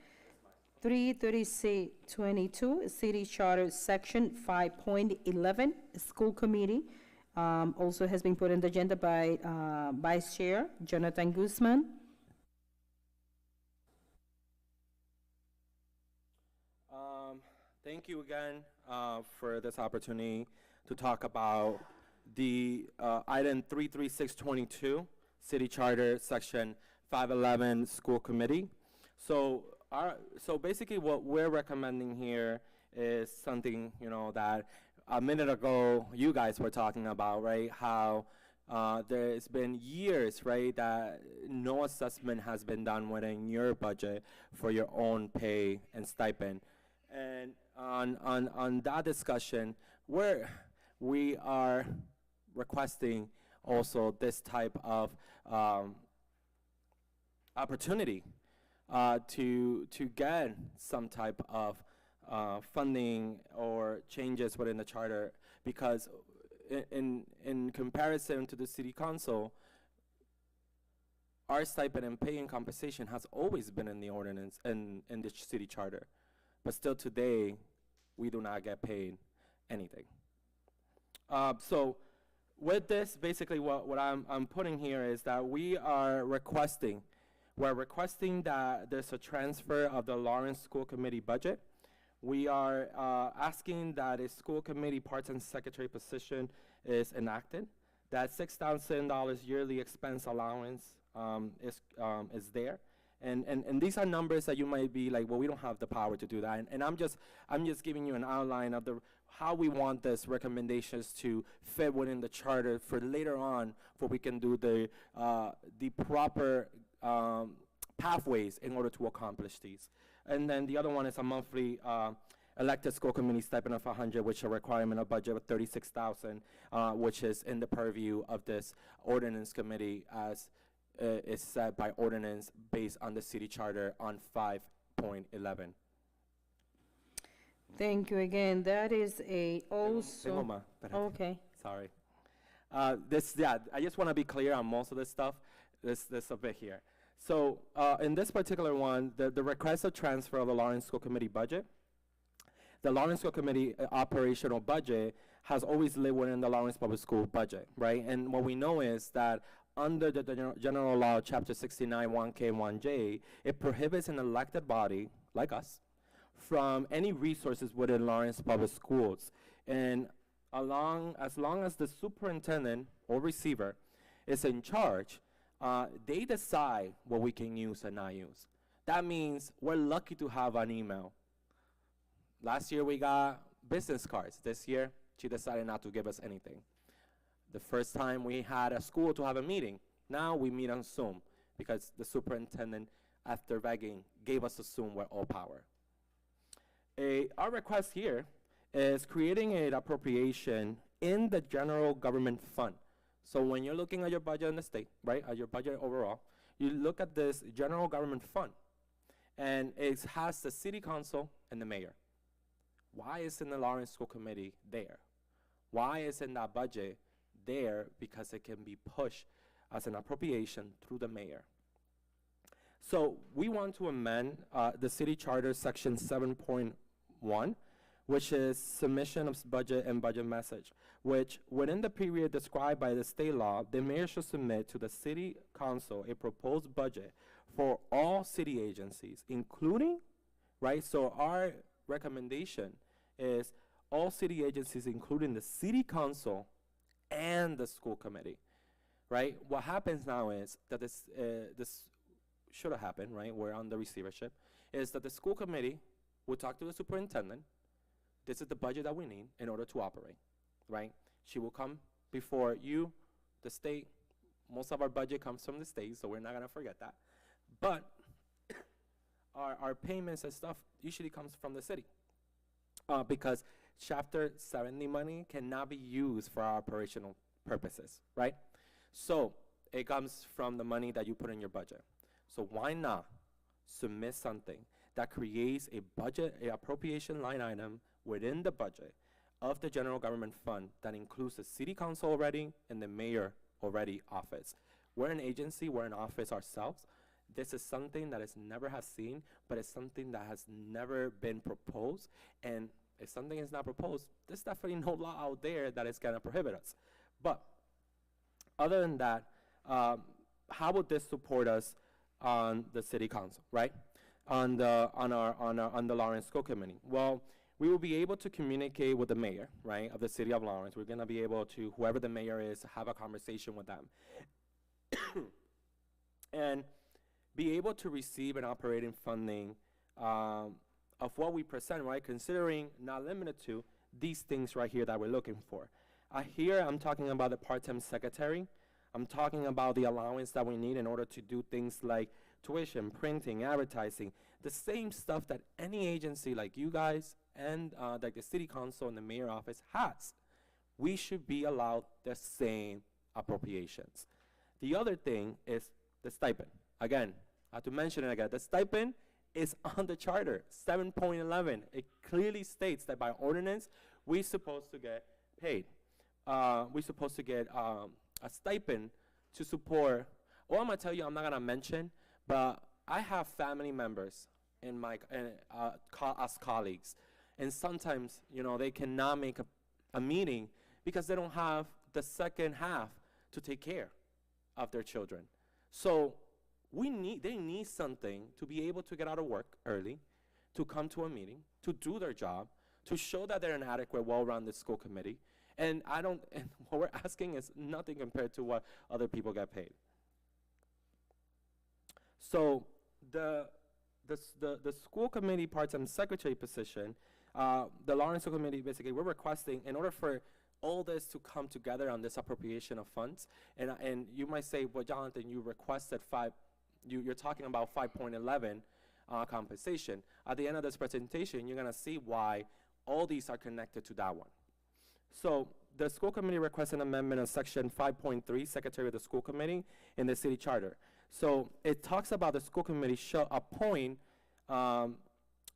Speaker 1: 33622, City Charter, Section 5.11, School Committee, also has been put on the agenda by Vice Chair Jonathan Guzman.
Speaker 7: Thank you again for this opportunity to talk about the item 33622, City Charter, Section 511, School Committee. So basically what we're recommending here is something, that a minute ago you guys were talking about, right? How there's been years, right, that no assessment has been done within your budget for your own pay and stipend. And on that discussion, we are requesting also this type of opportunity to get some type of funding or changes within the charter, because in comparison to the city council, our stipend and pay and compensation has always been in the ordinance and in the city charter, but still today we do not get paid anything. So with this, basically what I'm putting here is that we're requesting that there's a transfer of the Lawrence School Committee budget. We are asking that a school committee parts and secretary position is enacted, that $6,000 yearly expense allowance is there, And these are numbers that you might be like, well, we don't have the power to do that. And I'm just giving you an outline of how we want this recommendations to fit within the charter for later on, for we can do the proper pathways in order to accomplish these. And then the other one is a monthly elected school committee stipend of 100, which is a requirement of budget of 36,000, which is in the purview of this ordinance committee as is set by ordinance based on the city charter on 5.11.
Speaker 1: Thank you again. That is a also,
Speaker 7: Tengo más, espérate.
Speaker 1: okay.
Speaker 7: Sorry. I just want to be clear on most of this stuff. This a bit here. So in this particular one, the request of transfer of the Lawrence School Committee budget, the Lawrence School Committee operational budget has always lived within the Lawrence Public School budget, right? And what we know is that under the general law, chapter 69, 1K and 1J, it prohibits an elected body, like us, from any resources within Lawrence Public Schools. And as long as the superintendent or receiver is in charge, they decide what we can use and not use. That means we're lucky to have an email. Last year we got business cards. This year, she decided not to give us anything. The first time we had a school to have a meeting, now we meet on Zoom because the superintendent, after begging, gave us a Zoom with all power. Our request here is creating an appropriation in the general government fund. So when you're looking at your budget in the state, right, at your budget overall, you look at this general government fund, and it has the city council and the mayor. Why isn't the Lawrence School Committee there? Why isn't that budget there? Because it can be pushed as an appropriation through the mayor. So we want to amend the city charter section 7.1, which is submission of budget and budget message, which within the period described by the state law, the mayor should submit to the city council a proposed budget for all city agencies, including, right, so our recommendation is all city agencies, including the city council and the school committee, right? What happens now is that this should have happened, right? We're on the receivership, is that the school committee will talk to the superintendent. This is the budget that we need in order to operate, right? She will come before you, the state. Most of our budget comes from the state, so we're not gonna forget that. But our payments and stuff usually comes from the city because Chapter 70 money cannot be used for our operational purposes, right? So it comes from the money that you put in your budget. So why not submit something that creates a budget, a appropriation line item within the budget of the general government fund that includes the city council already and the mayor already office. We're an agency, we're an office ourselves. This is something that is never has seen, but it's something that has never been proposed. And if something is not proposed, there's definitely no law out there that is gonna prohibit us. But other than that, how would this support us on the city council, right? On the Lawrence School Committee? Well, we will be able to communicate with the mayor, right, of the city of Lawrence. We're gonna be able to, whoever the mayor is, have a conversation with them. And be able to receive an operating funding of what we present, right, considering not limited to these things right here that we're looking for. Here I'm talking about the part-time secretary. I'm talking about the allowance that we need in order to do things like tuition, printing, advertising, the same stuff that any agency like you guys and like the city council and the mayor office has. We should be allowed the same appropriations. The other thing is the stipend. Again, I have to mention it again. The stipend is on the charter, 7.11. It clearly states that by ordinance, we're supposed to get paid. We're supposed to get a stipend to support. Well, I'm gonna tell you, I'm not gonna mention, but I have family members in my as colleagues, and sometimes, you know, they cannot make a meeting because they don't have the second half to take care of their children. So they need something to be able to get out of work early, to come to a meeting, to do their job, to show that they're an adequate, well-rounded school committee. And what we're asking is nothing compared to what other people get paid. So the school committee part-time secretary position, the Lawrence School Committee, basically, we're requesting, in order for all this to come together on this appropriation of funds, and you might say, well, Jonathan, you requested you're talking about 5.11 compensation. At the end of this presentation, you're gonna see why all these are connected to that one. So the school committee requests an amendment on section 5.3, Secretary of the School Committee in the city charter. So it talks about the school committee shall appoint a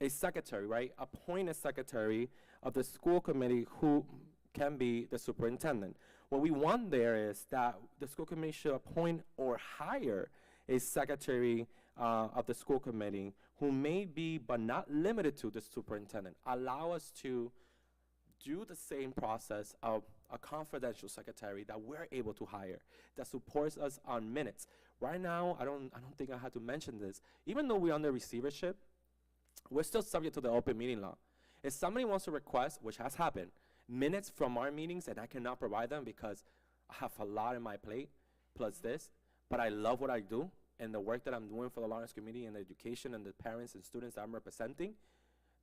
Speaker 7: secretary, right? Appoint a secretary of the school committee who can be the superintendent. What we want there is that the school committee should appoint or hire a secretary of the school committee who may be, but not limited to, the superintendent. Allow us to do the same process of a confidential secretary that we're able to hire, that supports us on minutes. Right now, I don't think I had to mention this. Even though we're under receivership, we're still subject to the open meeting law. If somebody wants to request, which has happened, minutes from our meetings, and I cannot provide them because I have a lot in my plate, plus this, but I love what I do, and the work that I'm doing for the Lawrence community and the education and the parents and students that I'm representing,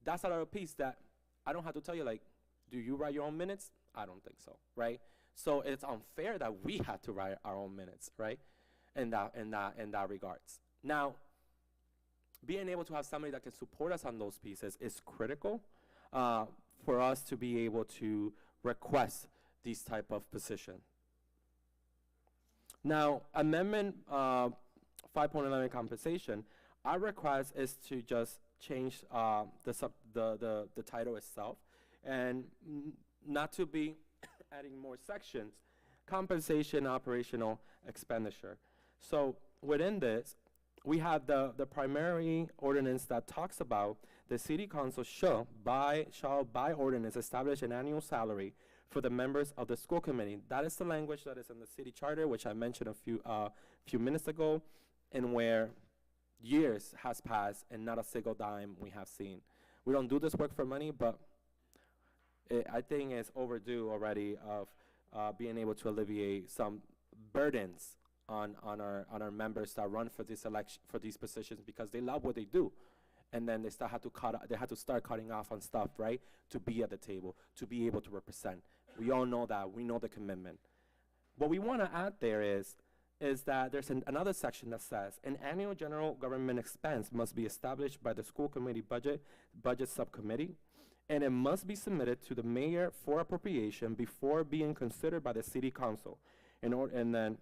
Speaker 7: that's another piece that I don't have to tell you, like, do you write your own minutes? I don't think so, right? So it's unfair that we have to write our own minutes, right? In that regards. Now, being able to have somebody that can support us on those pieces is critical for us to be able to request these type of position. Now, amendment 5.11 compensation, our request is to just change the title itself, and not to be adding more sections, compensation operational expenditure. So within this, we have the primary ordinance that talks about the city council shall by ordinance establish an annual salary for the members of the school committee. That is the language that is in the city charter, which I mentioned a few minutes ago, and where years has passed and not a single dime we have seen. We don't do this work for money, but I think it's overdue already of being able to alleviate some burdens on our members that run for this election, for these positions, because they love what they do, and then they have to start cutting off on stuff, right, to be at the table, to be able to represent. We all know that. We know the commitment. What we want to add there is that there's another section that says an annual general government expense must be established by the school committee budget subcommittee, and it must be submitted to the mayor for appropriation before being considered by the city council. And then,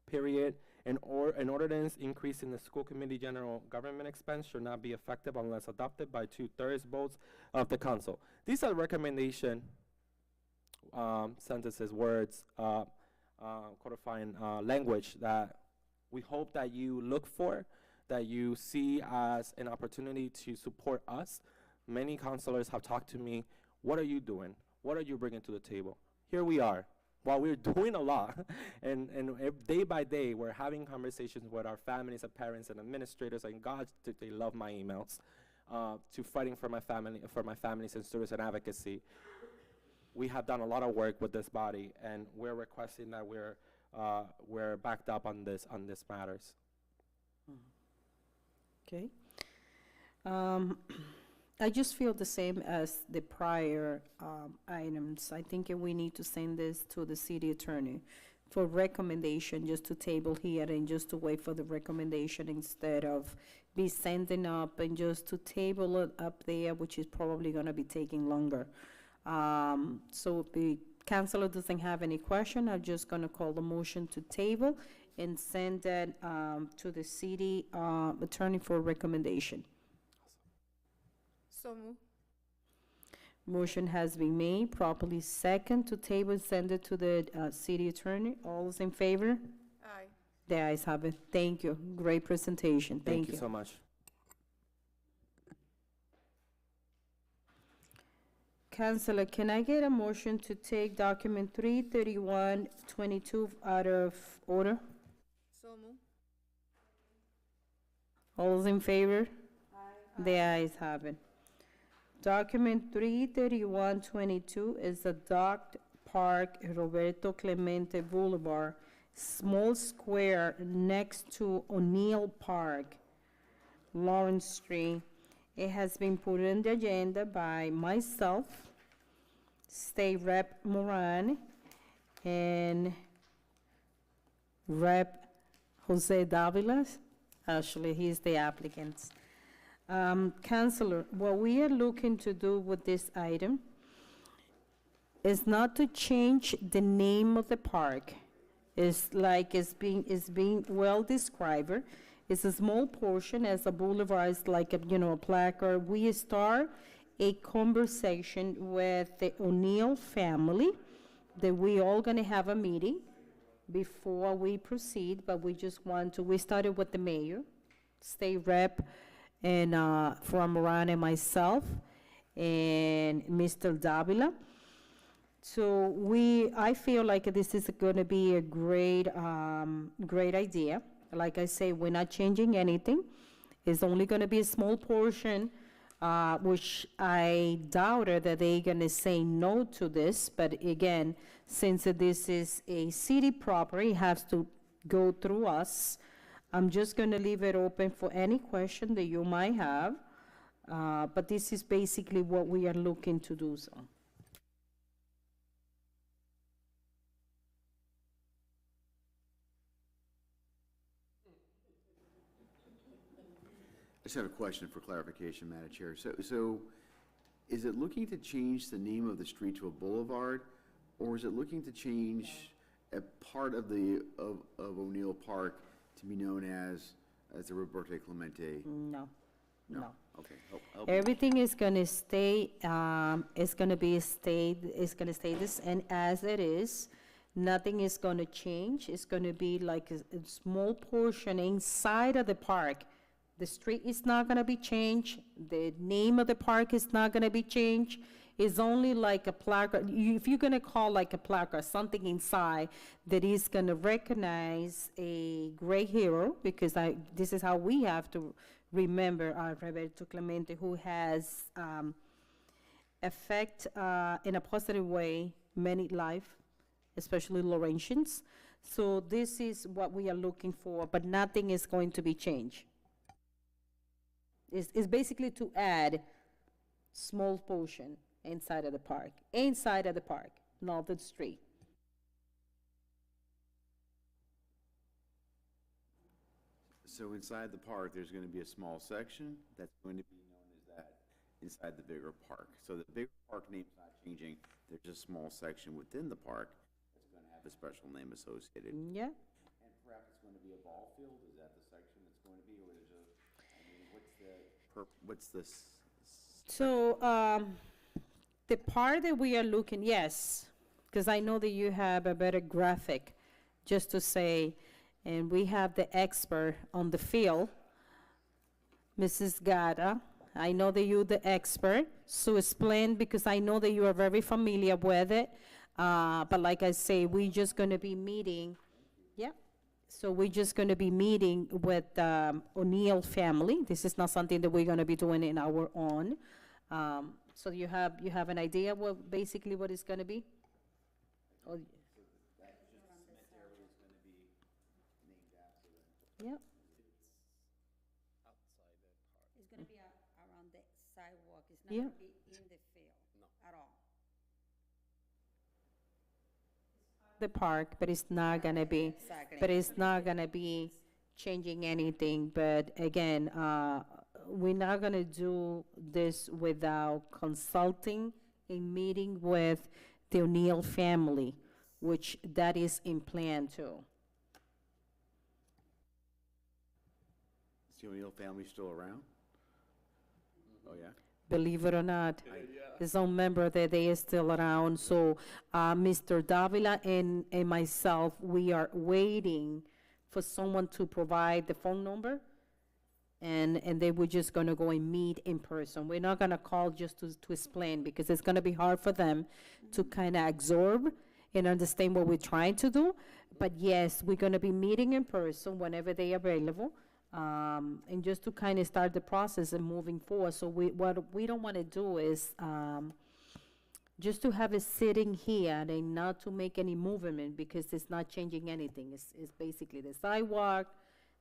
Speaker 7: period, an ordinance increasing the school committee general government expense should not be effective unless adopted by 2/3 votes of the council. These are recommendation sentences, words, codifying language that we hope that you look for, that you see as an opportunity to support us. Many counselors have talked to me, what are you doing? What are you bringing to the table? Here we are. While we're doing a lot, and day by day, we're having conversations with our families and parents and administrators, and God, they love my emails, to fighting for my families and students and advocacy. We have done a lot of work with this body, and we're requesting that we're backed up on this matters.
Speaker 1: Okay. I just feel the same as the prior items. I think we need to send this to the city attorney for recommendation, just to table here and just to wait for the recommendation instead of be sending up and just to table it up there, which is probably going to be taking longer. So if the councilor doesn't have any question, I'm just going to call the motion to table and send that to the city attorney for recommendation.
Speaker 3: So move.
Speaker 1: Motion has been made, properly second to table and send it to the city attorney. All those in favor?
Speaker 3: Aye.
Speaker 1: The ayes have it. Thank you. Great presentation.
Speaker 7: Thank you so much.
Speaker 1: Councilor, can I get a motion to take document 33122 out of order?
Speaker 3: So move.
Speaker 1: All those in favor? Aye. The ayes have it. Document 33122 is the Dock Park Roberto Clemente Boulevard, small square next to O'Neill Park. Lawrence Street. It has been put on the agenda by myself, State Rep Moran, and Rep Jose Davila. Actually, he's the applicant. Councilor, what we are looking to do with this item is not to change the name of the park. It's like it's being well described. It's a small portion as a boulevard, it's like a, a placard. We start a conversation with the O'Neill family, that we all gonna have a meeting before we proceed, but we started with the mayor, state rep, and, from Moran and myself, and Mr. Davila. So I feel like this is gonna be a great idea. Like I say, we're not changing anything. It's only gonna be a small portion, which I doubted that they're gonna say no to this, but again, since this is a city property, it has to go through us. I'm just gonna leave it open for any question that you might have, but this is basically what we are looking to do, so.
Speaker 5: I just have a question for clarification, Madam Chair. So is it looking to change the name of the street to a boulevard, or is it looking to change a part of O'Neill Park to be known as the Roberto Clemente?
Speaker 1: No.
Speaker 5: Okay. Help me.
Speaker 1: Everything is gonna stay, it's gonna stay this, and as it is, nothing is gonna change. It's gonna be like a small portion inside of the park. The street is not gonna be changed, the name of the park is not gonna be changed. It's only like a placard, if you're gonna call like a placard, something inside that is gonna recognize a great hero, because this is how we have to remember Roberto Clemente, who has affect in a positive way many life, especially Laurentians. So this is what we are looking for, but nothing is going to be changed. It's basically to add small portion inside of the park, not the street.
Speaker 5: So inside the park, there's going to be a small section that's going to be known as that inside the bigger park. So the bigger park name's not changing. There's a small section within the park that's going to have a special name associated.
Speaker 1: Yeah,
Speaker 5: And perhaps it's going to be a ball field? Is that the section it's going to be, or is it, what's this?
Speaker 1: so, the part that we are looking, yes, because I know that you have a better graphic, just to say, and we have the expert on the field, Mrs. Gata. I know that you're the expert, so explain, because I know that you are very familiar with it. But like I say, we're just gonna be meeting, yeah. So we're just gonna be meeting with O'Neill family. This is not something that we're gonna be doing in our own. So you have an idea basically what it's gonna be? Oh, yeah.
Speaker 8: It's gonna be around the sidewalk, it's not
Speaker 1: Yeah.
Speaker 8: gonna be in the field at all.
Speaker 1: The park, but it's not gonna be,
Speaker 8: Exactly.
Speaker 1: but it's not gonna be changing anything. But again, we're not gonna do this without consulting a meeting with the O'Neill family, which that is in plan too.
Speaker 5: Is the O'Neill family still around? Oh, yeah?
Speaker 1: Believe it or not, his own member that they are still around. So, Mr. Davila and myself, we are waiting for someone to provide the phone number, and they were just gonna go and meet in person. We're not gonna call just to explain, because it's gonna be hard for them to kinda absorb and understand what we're trying to do. But yes, we're gonna be meeting in person whenever they are available, and just to kind of start the process and moving forward. So what we don't want to do is just to have it sitting here and not to make any movement, because it's not changing anything. It's basically the sidewalk,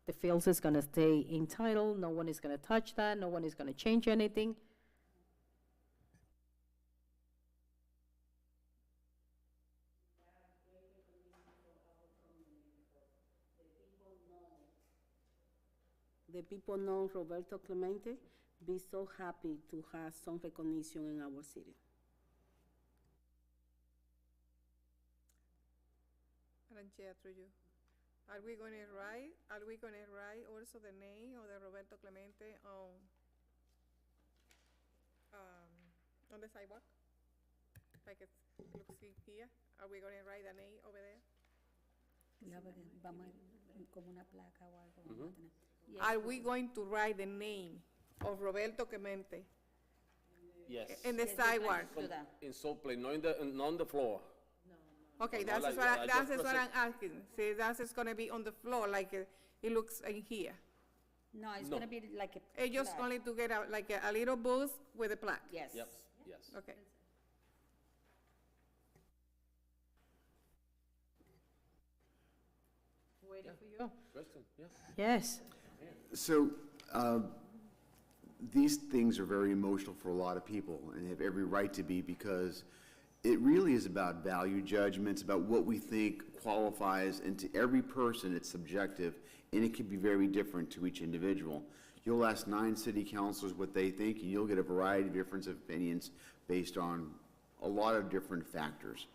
Speaker 1: The fields is gonna stay entitled, no one is gonna touch that, no one is gonna change anything.
Speaker 2: The people know Roberto Clemente, be so happy to have some recognition in our city.
Speaker 3: Madam Chair, through you. Are we gonna write also the name of the Roberto Clemente on the sidewalk? Like it looks in here, are we gonna write the name over there?
Speaker 8: Vamos a como una placa o algo. Vamos a tener. Yes,
Speaker 3: Are we going to write the name of Roberto Clemente
Speaker 9: Yes.
Speaker 3: in the
Speaker 8: yes, we plan
Speaker 3: sidewalk?
Speaker 8: to do that.
Speaker 9: In so place, not on the floor.
Speaker 3: Okay,
Speaker 9: No,
Speaker 3: that's
Speaker 9: like
Speaker 3: what
Speaker 9: that. I
Speaker 3: that's
Speaker 9: just
Speaker 3: what I'm
Speaker 9: present-
Speaker 3: asking. See, that's just gonna be on the floor, like it looks in here.
Speaker 8: No, it's
Speaker 9: No.
Speaker 8: gonna be like a.
Speaker 3: It's just
Speaker 8: plaque.
Speaker 3: only to get out, like a little booth with a plaque.
Speaker 8: Yes.
Speaker 9: Yep, yes.
Speaker 3: Okay.
Speaker 1: Waiting for you.
Speaker 9: Question, yeah.
Speaker 1: Yes.
Speaker 5: So, these things are very emotional for a lot of people and have every right to be, because it really is about value judgments, about what we think qualifies, and to every person it's subjective, and it can be very different to each individual. You'll ask 9 city councilors what they think, and you'll get a variety of different opinions based on a lot of different factors.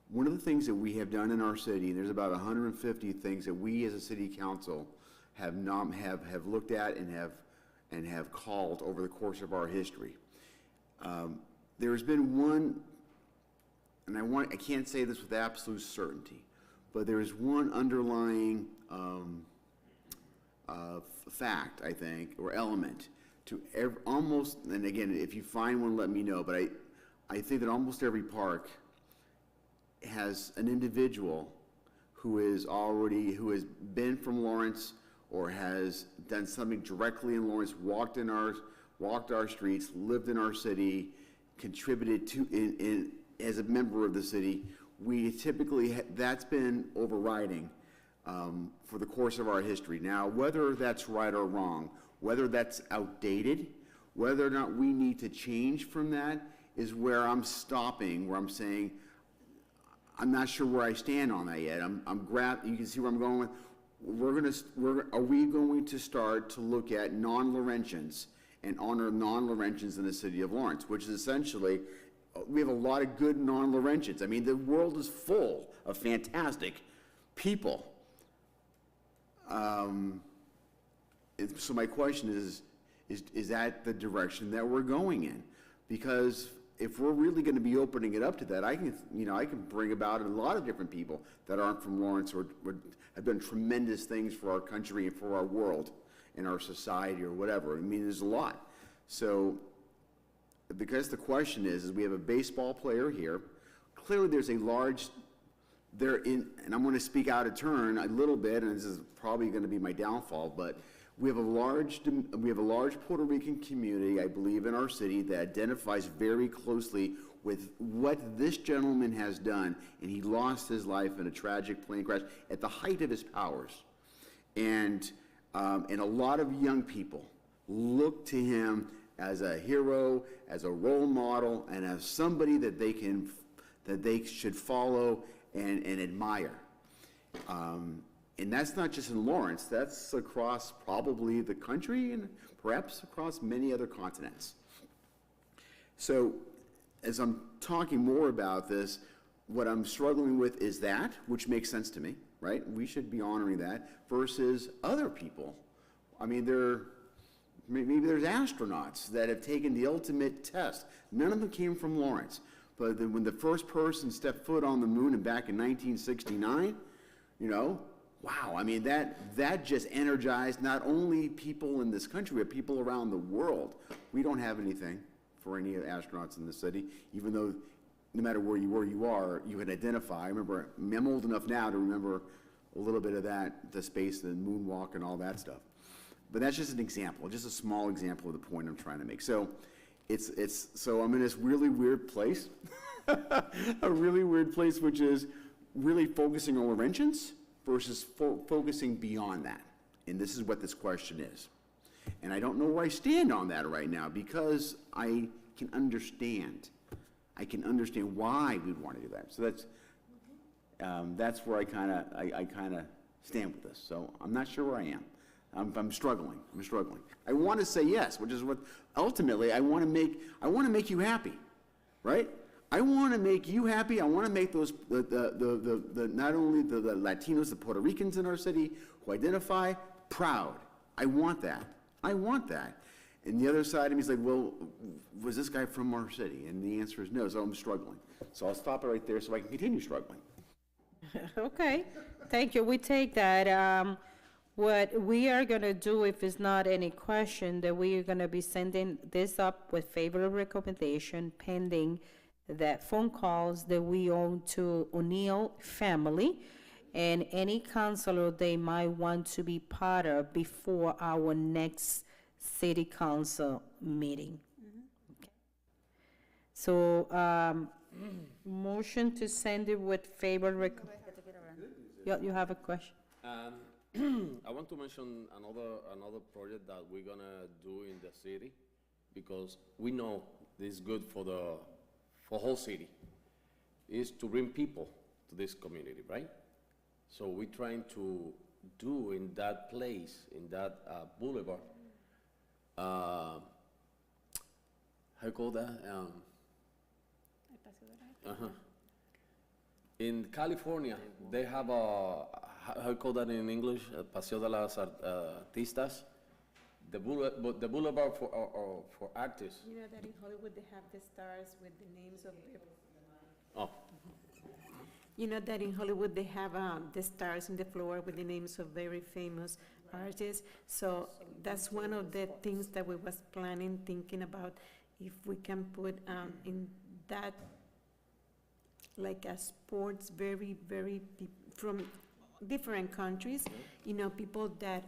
Speaker 5: One of the things that we have done in our city, and there's about 150 things that we as a city council have looked at and have called over the course of our history. There's been one, and I can't say this with absolute certainty, but there is one underlying fact, I think, or element to almost, and again, if you find one, let me know, but I think that almost every park has an individual who has been from Lawrence or has done something directly in Lawrence, walked our streets, lived in our city, contributed to as a member of the city. We typically that's been overriding for the course of our history. Now, whether that's right or wrong, whether that's outdated, whether or not we need to change from that, is where I'm stopping, where I'm saying, I'm not sure where I stand on that yet. You can see where I'm going with. Are we going to start to look at non-Laurentians and honor non-Laurentians in the city of Lawrence, which is essentially, we have a lot of good non-Laurentians. I mean, the world is full of fantastic people. So my question is that the direction that we're going in? Because if we're really going to be opening it up to that, I can bring about a lot of different people that aren't from Lawrence or have done tremendous things for our country and for our world and our society or whatever. I mean, there's a lot. So, because the question is we have a baseball player here. Clearly, there's a large, and I'm going to speak out of turn a little bit, and this is probably going to be my downfall, but we have a large Puerto Rican community, I believe, in our city that identifies very closely with what this gentleman has done, and he lost his life in a tragic plane crash at the height of his powers. And a lot of young people look to him as a hero, as a role model, and as somebody that they should follow and admire. And that's not just in Lawrence, that's across probably the country and perhaps across many other continents. So, as I'm talking more about this, what I'm struggling with is that, which makes sense to me, right? We should be honoring that, versus other people. I mean, maybe there's astronauts that have taken the ultimate test. None of them came from Lawrence. But when the first person stepped foot on the moon back in 1969, wow, I mean, that just energized not only people in this country, but people around the world. We don't have anything for any astronauts in the city, even though no matter where you are, you can identify. I'm old enough now to remember a little bit of that, the space, the moonwalk and all that stuff. But that's just an example, just a small example of the point I'm trying to make. So so I'm in this really weird place, a really weird place, which is really focusing on Laurentians versus focusing beyond that. and this is what this question is. And I don't know where I stand on that right now, because I can understand. I can understand why we'd want to do that. So that's where I kind of stand with this. So I'm not sure where I am. I'm struggling. I want to say yes, which is what, ultimately, I want to make you happy, right? I want to make you happy. I want to make those, not only the Latinos, the Puerto Ricans in our city who identify, proud. I want that. And the other side of me is like, well, was this guy from our city? And the answer is no, so I'm struggling. So I'll stop it right there so I can continue struggling.
Speaker 1: Okay, thank you. We take that. What we are going to do, if it's not any question, that we are going to be sending this up with favorable recommendation pending that phone calls that we owe to O'Neill family and any counselor they might want to be part of before our next city council meeting. Okay. So, motion to send it with favorable you have a question?
Speaker 9: I want to mention another project that we're gonna do in the city, because we know this is good for whole city, is to bring people to this community, right? So we're trying to do in that place, in that boulevard, how you call that? In California, they have how you call that in English? Paseo de las Artistas. The boulevard for artists.
Speaker 8: You know that in Hollywood they have the stars with the names of the...
Speaker 9: Oh.
Speaker 8: You know that in Hollywood they have the stars in the floor with the names of very famous artists. So that's one of the things that we was planning, thinking about if we can put in that, like a sports, very, very, from different countries, you know, people that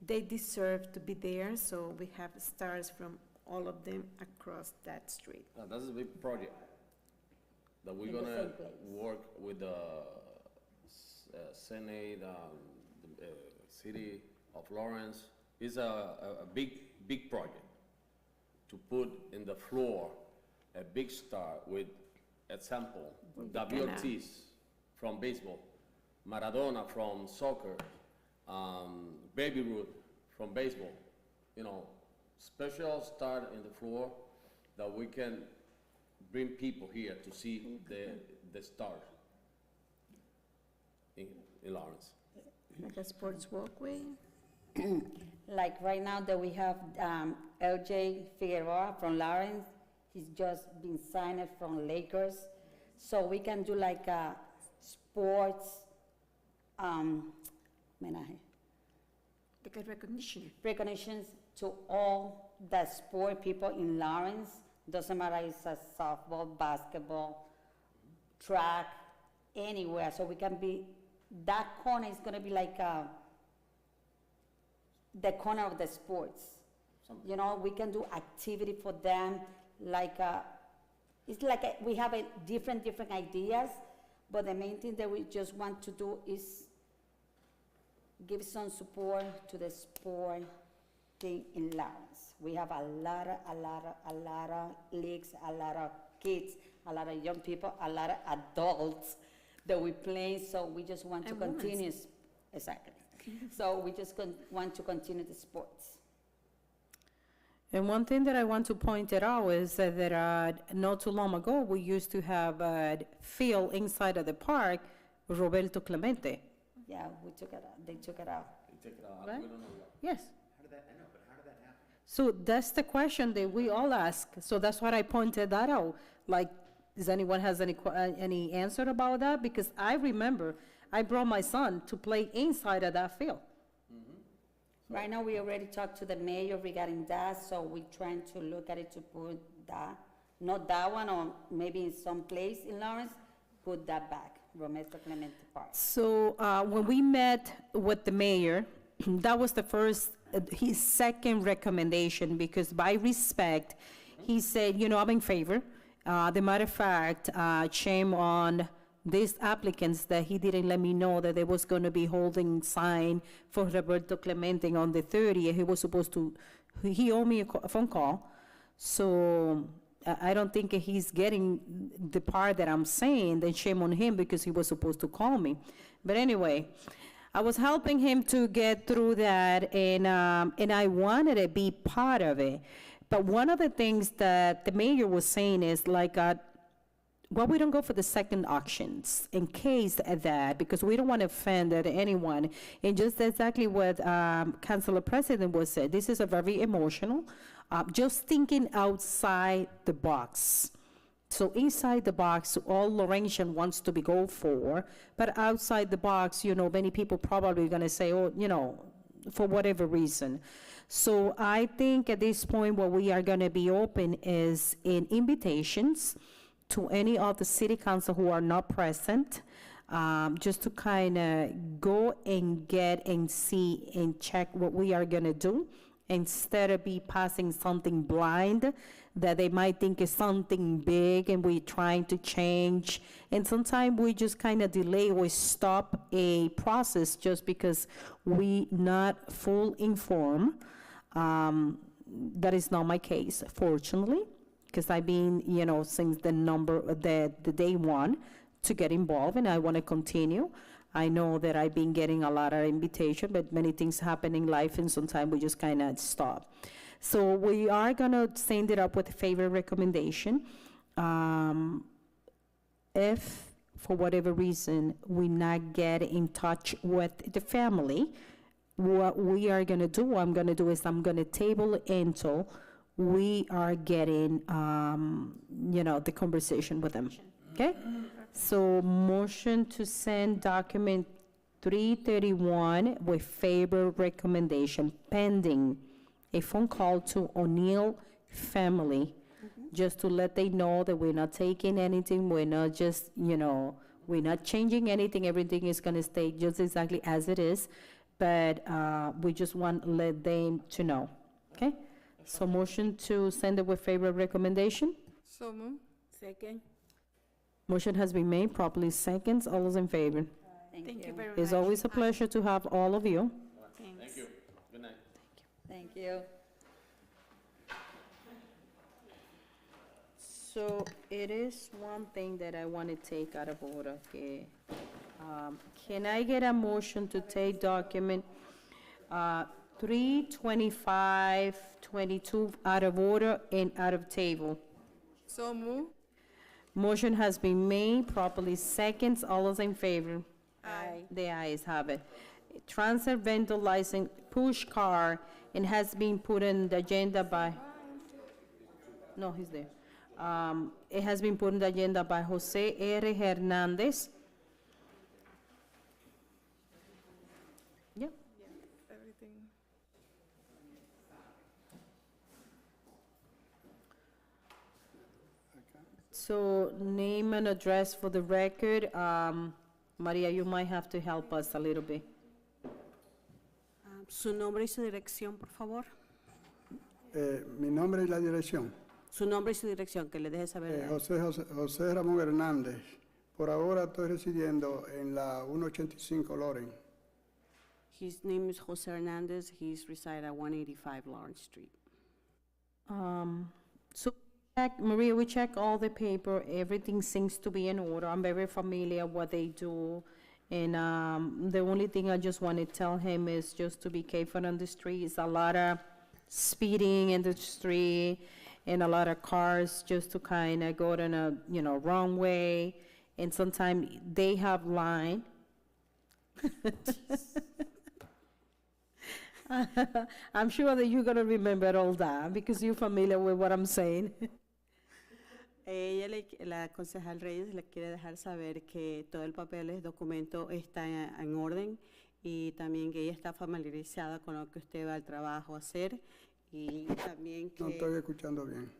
Speaker 8: they deserve to be there, so we have stars from all of them across that street.
Speaker 9: That's a big project that we're gonna work with the Senate, the city of Lawrence. It's a big project to put in the floor a big star with example, David Ortiz from baseball, Maradona from soccer, Baby Ruth from baseball, you know, special star in the floor that we can bring people here to see the star in Lawrence.
Speaker 8: Like a sports walkway?
Speaker 10: Like right now that we have LJ Figueroa from Lawrence, he's just been signed from Lakers. So we can do like a sports
Speaker 8: Like a recognition.
Speaker 10: recognitions to all the sport people in Lawrence. Doesn't matter if it's a softball, basketball, track, anywhere. So we can be, that corner is gonna be like the corner of the sports. You know, we can do activity for them, like it's like we have different ideas, but the main thing that we just want to do is give some support to the sport thing in Lawrence. We have a lot of leagues, a lot of kids, a lot of young people, a lot of adults that we play, so we just want to continue. Exactly. So we just want to continue the sports.
Speaker 1: And one thing that I want to point it out is that not too long ago, we used to have a field inside of the park, Roberto Clemente.
Speaker 10: Yeah, we took it out. They took it out.
Speaker 9: They take it out.
Speaker 1: Right?
Speaker 9: We don't know what.
Speaker 1: Yes.
Speaker 5: How did that happen?
Speaker 1: So that's the question that we all ask. So that's why I pointed that out. Like, does anyone has any answer about that? Because I remember I brought my son to play inside of that field.
Speaker 10: Right now, we already talked to the mayor regarding that, so we're trying to look at it to put that, not that one, or maybe in some place in Lawrence, put that back, Roberto Clemente Park.
Speaker 1: So when we met with the mayor, that was the first, his second recommendation, because by respect, he said, you know, I'm in favor. The matter of fact, shame on these applicants that he didn't let me know that they was gonna be holding sign for Roberto Clemente on the 30th. He was supposed to, he owed me a phone call. So I don't think he's getting the part that I'm saying, then shame on him because he was supposed to call me. But anyway, I was helping him to get through that, and I wanted to be part of it. But one of the things that the mayor was saying is like, well, we don't go for the second auctions in case of that, because we don't want to offend anyone. And just exactly what Councilor President was said, this is a very emotional, just thinking outside the box. So inside the box, all Laurentian wants to be go for, but outside the box, you know, many people probably going to say, oh, you know, for whatever reason. So I think at this point, what we are going to be open is in invitations to any of the city council who are not present, just to kind of go and get and see and check what we are going to do, instead of be passing something blind that they might think is something big and we're trying to change. And sometimes we just kind of delay or stop a process just because we not full informed. That is not my case, fortunately, because I've been, you know, since the day one to get involved, and I want to continue. I know that I've been getting a lot of invitation, but many things happen in life, and sometimes we just kind of stop. So we are going to send it up with a favor recommendation. If, for whatever reason, we not get in touch with the family, what we are going to do, what I'm going to do is I'm going to table it until we are getting, you know, the conversation with them, okay? So motion to send document 331 with favor recommendation pending a phone call to O'Neill family, just to let they know that we're not taking anything, we're not just, you know, we're not changing anything, everything is gonna stay just exactly as it is, but we just want to let them to know, okay? So motion to send it with favor recommendation.
Speaker 3: So moved.
Speaker 2: Second.
Speaker 1: Motion has been made, properly seconds, all those in favor.
Speaker 10: Thank you.
Speaker 8: very
Speaker 1: It's always a pleasure to have all of you.
Speaker 9: Thank you. Good night.
Speaker 10: Thank you.
Speaker 1: So it is one thing that I want to take out of order, okay? Can I get a motion to take document 32522 out of order and out of table?
Speaker 3: So moved.
Speaker 1: Motion has been made, properly seconds, all those in favor?
Speaker 3: Aye.
Speaker 1: The ayes have it. Transfer vendor license, push car, and has been put in the agenda by, no, he's there. It has been put in the agenda by Jose R. Hernandez. Yep.
Speaker 3: Everything.
Speaker 1: So name and address for the record. Maria, you might have to help us a little bit.
Speaker 2: Su nombre y su dirección, por favor.
Speaker 11: Mi nombre y la dirección.
Speaker 2: Su nombre y su dirección, que le deje saber.
Speaker 11: José Ramón Hernández. Por ahora estoy residiendo en la 185 Loren.
Speaker 2: His name is Jose Hernandez. He's reside at 185 Lawrence Street.
Speaker 1: So Maria, we check all the paper, everything seems to be in order. I'm very familiar what they do. And the only thing I just want to tell him is just to be careful on the streets. A lot of speeding in the street and a lot of cars just to kind of go in a, you know, wrong way. And sometimes they have line. I'm sure that you're going to remember all that because you're familiar with what I'm saying.
Speaker 2: La concejal Reyes le quiere dejar saber que todo el papel, el documento está en orden y también que ella está familiarizada con lo que usted va al trabajo a hacer y también
Speaker 11: No estoy escuchando bien.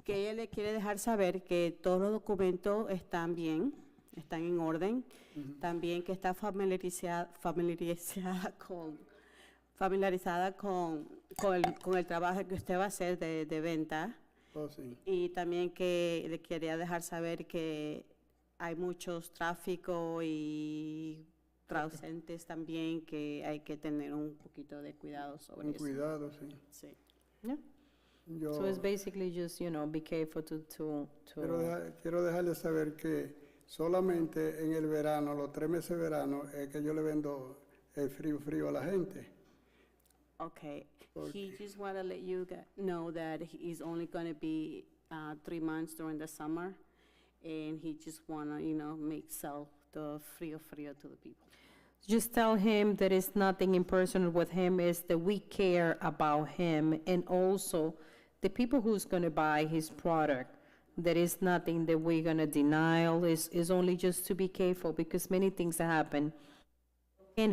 Speaker 2: que ella le quiere dejar saber que todos los documentos están bien, están en orden, también que está familiarizada con el trabajo que usted va a hacer de venta.
Speaker 11: Oh, sí.
Speaker 2: Y también que le quería dejar saber que hay muchos tráfico y traducentes también que hay que tener un poquito de cuidado sobre
Speaker 11: Con
Speaker 2: eso.
Speaker 11: cuidado, sí.
Speaker 2: Sí.
Speaker 1: Yeah.
Speaker 11: Yo
Speaker 1: So it's basically just, be careful
Speaker 11: quiero dejarles saber que solamente en el verano, los 3 meses de verano, es que yo le vendo el frío a la gente.
Speaker 2: Okay.
Speaker 11: Okay.
Speaker 2: He just want to let you know that he's only going to be 3 months during the summer, and he just want to, sell the frío to the people.
Speaker 1: Just tell him that it's nothing impersonal with him, is that we care about him, and also the people who's gonna buy his product. There is nothing that we're gonna deny, is only just to be careful, because many things can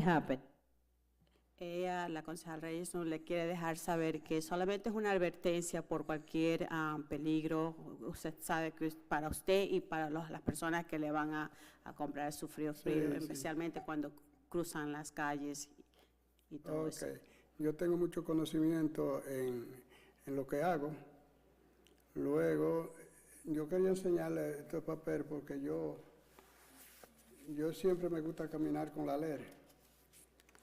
Speaker 1: happen.
Speaker 2: Ella, la concejal Reyes, no le quiere dejar saber que solamente es una advertencia por cualquier peligro. Usted sabe que es para usted y para las personas que le van a comprar su frío,
Speaker 11: Sí.
Speaker 2: especialmente cuando cruzan las calles y todo eso.
Speaker 11: Okay. Yo tengo mucho conocimiento en lo que hago. Luego, yo quería enseñarle este papel porque yo siempre me gusta caminar con la ley.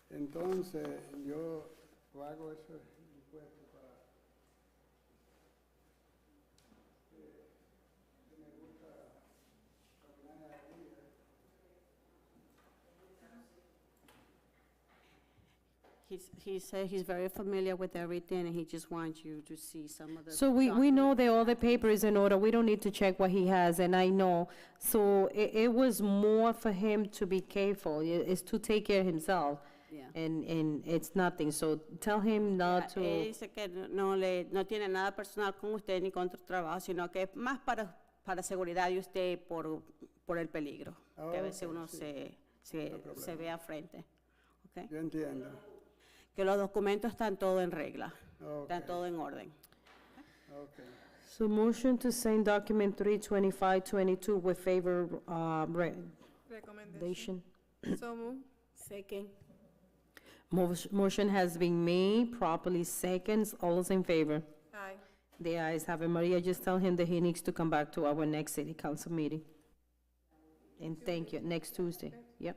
Speaker 11: Entonces, yo hago eso impuesto para me gusta caminar aquí.
Speaker 2: He said he's very familiar with everything, and he just wants you to see some of the.
Speaker 1: So we know that all the paper is in order, we don't need to check what he has, and I know. So it was more for him to be careful, is to take care of himself,
Speaker 2: Yeah.
Speaker 1: and it's nothing, so tell him not
Speaker 2: Él
Speaker 1: to,
Speaker 2: dice que no tiene nada personal con usted ni con tu trabajo, sino que es más para seguridad de usted por el peligro, que a veces
Speaker 11: Ok,
Speaker 2: uno
Speaker 11: sí.
Speaker 2: se
Speaker 11: problema.
Speaker 2: ve a frente. ¿Ok?
Speaker 11: Yo entiendo.
Speaker 2: Que los documentos están todo en regla, están
Speaker 11: Ok.
Speaker 2: todo en orden.
Speaker 11: Okay.
Speaker 1: so motion to send document 32522 with favor,
Speaker 3: Recommendation.
Speaker 1: recommendation.
Speaker 3: So move.
Speaker 2: Second.
Speaker 1: Motion has been made, properly seconds, all those in favor?
Speaker 3: Aye.
Speaker 1: The ayes have it. Maria, just tell him that he needs to come back to our next city council meeting. And thank you, next Tuesday, yep.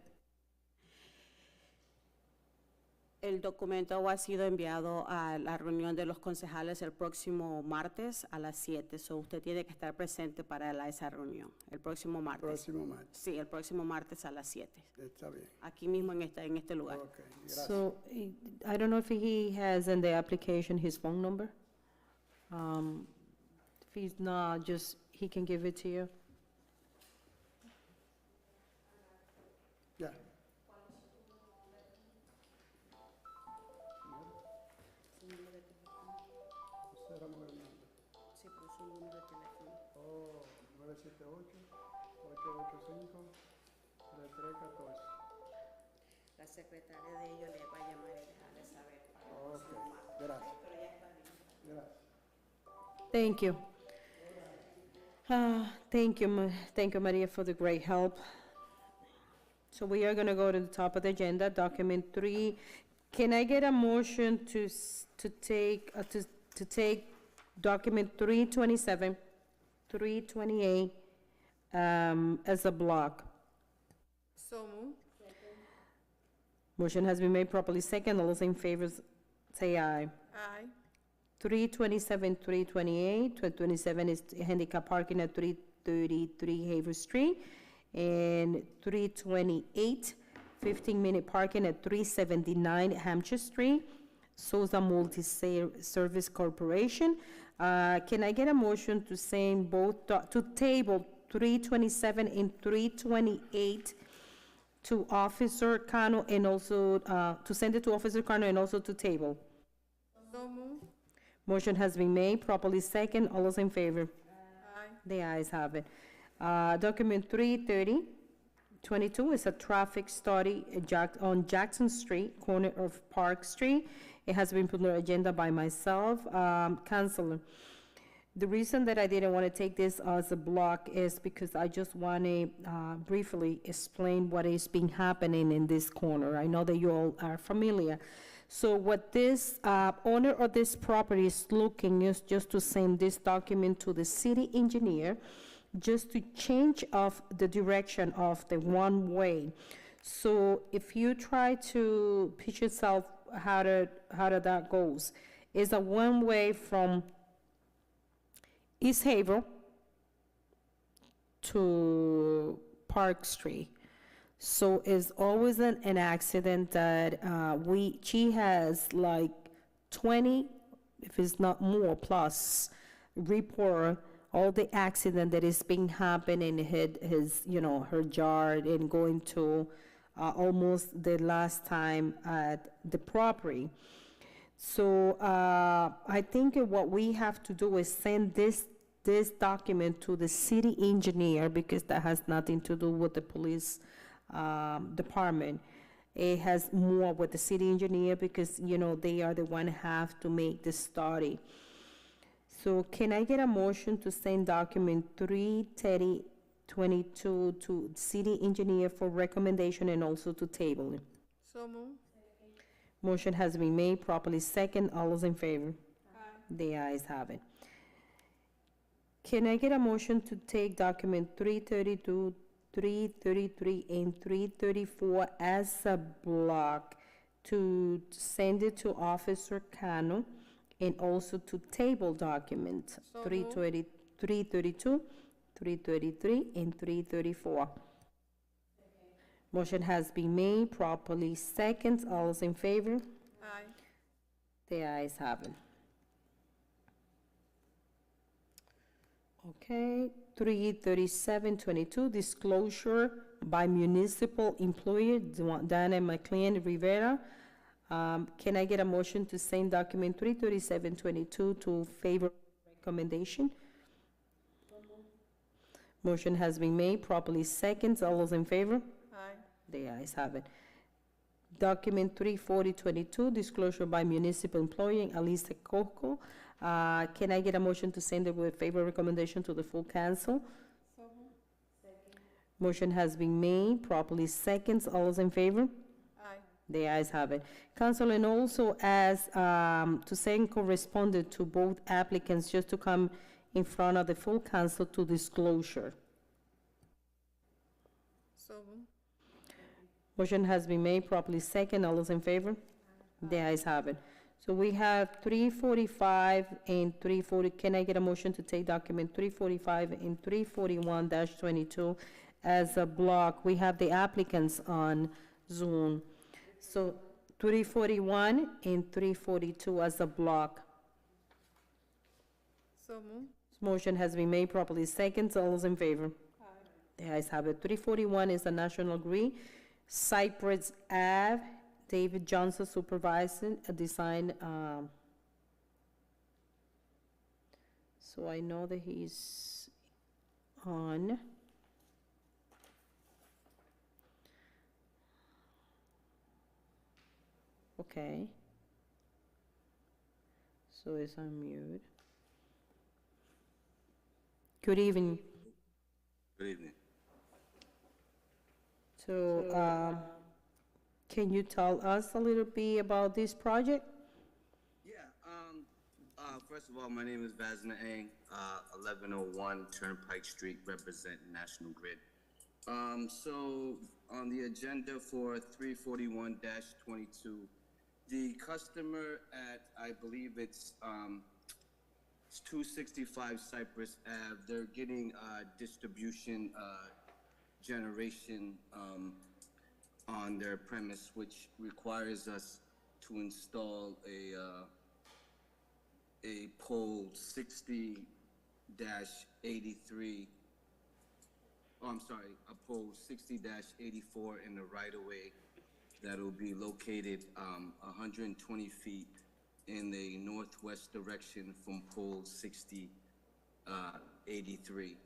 Speaker 2: El documento ha sido enviado a la reunión de los concejales el próximo martes a las 7. So usted tiene que estar presente para esa reunión, el próximo martes.
Speaker 11: Próximo martes.
Speaker 2: Sí, el próximo martes a las 7.
Speaker 11: Está bien.
Speaker 2: Aquí mismo en este lugar.
Speaker 11: Okay. Gracias.
Speaker 1: So, I don't know if he has in the application his phone number. If he's not, just, he can give it to you.
Speaker 11: Ya. José Ramón Hernández.
Speaker 2: Sí, pero es un número de teléfono.
Speaker 11: Oh, 978-885-3314.
Speaker 2: La secretaria de ellos le va a llamar y dejarle saber para el
Speaker 11: Ok,
Speaker 2: próximo martes.
Speaker 11: gracias.
Speaker 2: Pero ya está listo.
Speaker 11: Gracias.
Speaker 1: Thank you. Thank you, Maria, for the great help. So we are gonna go to the top of the agenda, document 3. Can I get a motion to take document 327, 328, as a block?
Speaker 3: So move.
Speaker 1: Motion has been made properly second. All those in favor say aye.
Speaker 3: Aye.
Speaker 1: 327, 328, 227 is handicap parking at 333 Haver Street, and 328, 15-minute parking at 379 Hampshire Street, Souza Multi-Service Corporation. Can I get a motion to send both, to table 327 and 328 to Officer Cano, and also, to send it to Officer Cano and also to table?
Speaker 3: So move.
Speaker 1: Motion has been made, properly second. All those in favor?
Speaker 3: Aye.
Speaker 1: The ayes have it. Document 33022 is a traffic study on Jackson Street, corner of Park Street. It has been put on the agenda by myself, Councilor. The reason that I didn't want to take this as a block is because I just want to briefly explain what is been happening in this corner. I know that you all are familiar. So what this owner of this property is looking is just to send this document to the city engineer just to change of the direction of the one-way. So if you try to picture yourself how that goes, it's a one-way from East Havel to Park Street. So it's always an accident that she has like 20, if it's not more, plus report all the accident that is being happening in her yard and going to almost the last time at the property. So I think what we have to do is send this document to the city engineer, because that has nothing to do with the police department. It has more with the city engineer, because, they are the one who have to make the study. So can I get a motion to send document 33022 to city engineer for recommendation and also to table it?
Speaker 3: So move.
Speaker 1: Motion has been made, properly second. All those in favor? The ayes have it. Can I get a motion to take document 332, 333, and 334 as a block, to send it to Officer Cano, and also to table document
Speaker 3: So
Speaker 1: 320 332, 333, and 334? Motion has been made, properly second. All those in favor?
Speaker 3: Aye.
Speaker 1: The ayes have it. Okay, 33722, disclosure by municipal employer Dana McLean Rivera. Can I get a motion to send document 33722 to favor recommendation? Motion has been made, properly second. All those in favor?
Speaker 3: Aye.
Speaker 1: The ayes have it. Document 34022, disclosure by municipal employee Alisa Coco. Can I get a motion to send it with favor recommendation to the full council?
Speaker 3: So move.
Speaker 1: Motion has been made, properly seconds. All those in favor?
Speaker 3: Aye.
Speaker 1: The ayes have it. Council, and also as to send correspondent to both applicants just to come in front of the full council to disclosure.
Speaker 3: So move.
Speaker 1: Motion has been made, properly second. All those in favor? The ayes have it. So we have 345 and 340. Can I get a motion to take document 345 and 341-22 as a block? We have the applicants on Zoom. So 341 and 342 as a block.
Speaker 3: So move.
Speaker 1: Motion has been made, properly second. All those in favor? The ayes have it. 341 is a National Grid. Cypress Ave, David Johnson supervising a design. So I know that he's on. Okay. So it's on mute. Good evening.
Speaker 12: Good evening.
Speaker 1: So, can you tell us a little bit about this project?
Speaker 12: Yeah, first of all, my name is Vazna Ang, 1101 Turnpike Street, represent National Grid. So, on the agenda for 341-22, the customer at, I believe it's 265 Cypress Ave, they're getting distribution generation on their premise, which requires us to install a pole 60-83, a pole 60-84 in the right-of-way that'll be located 120 feet in the northwest direction from pole 60-83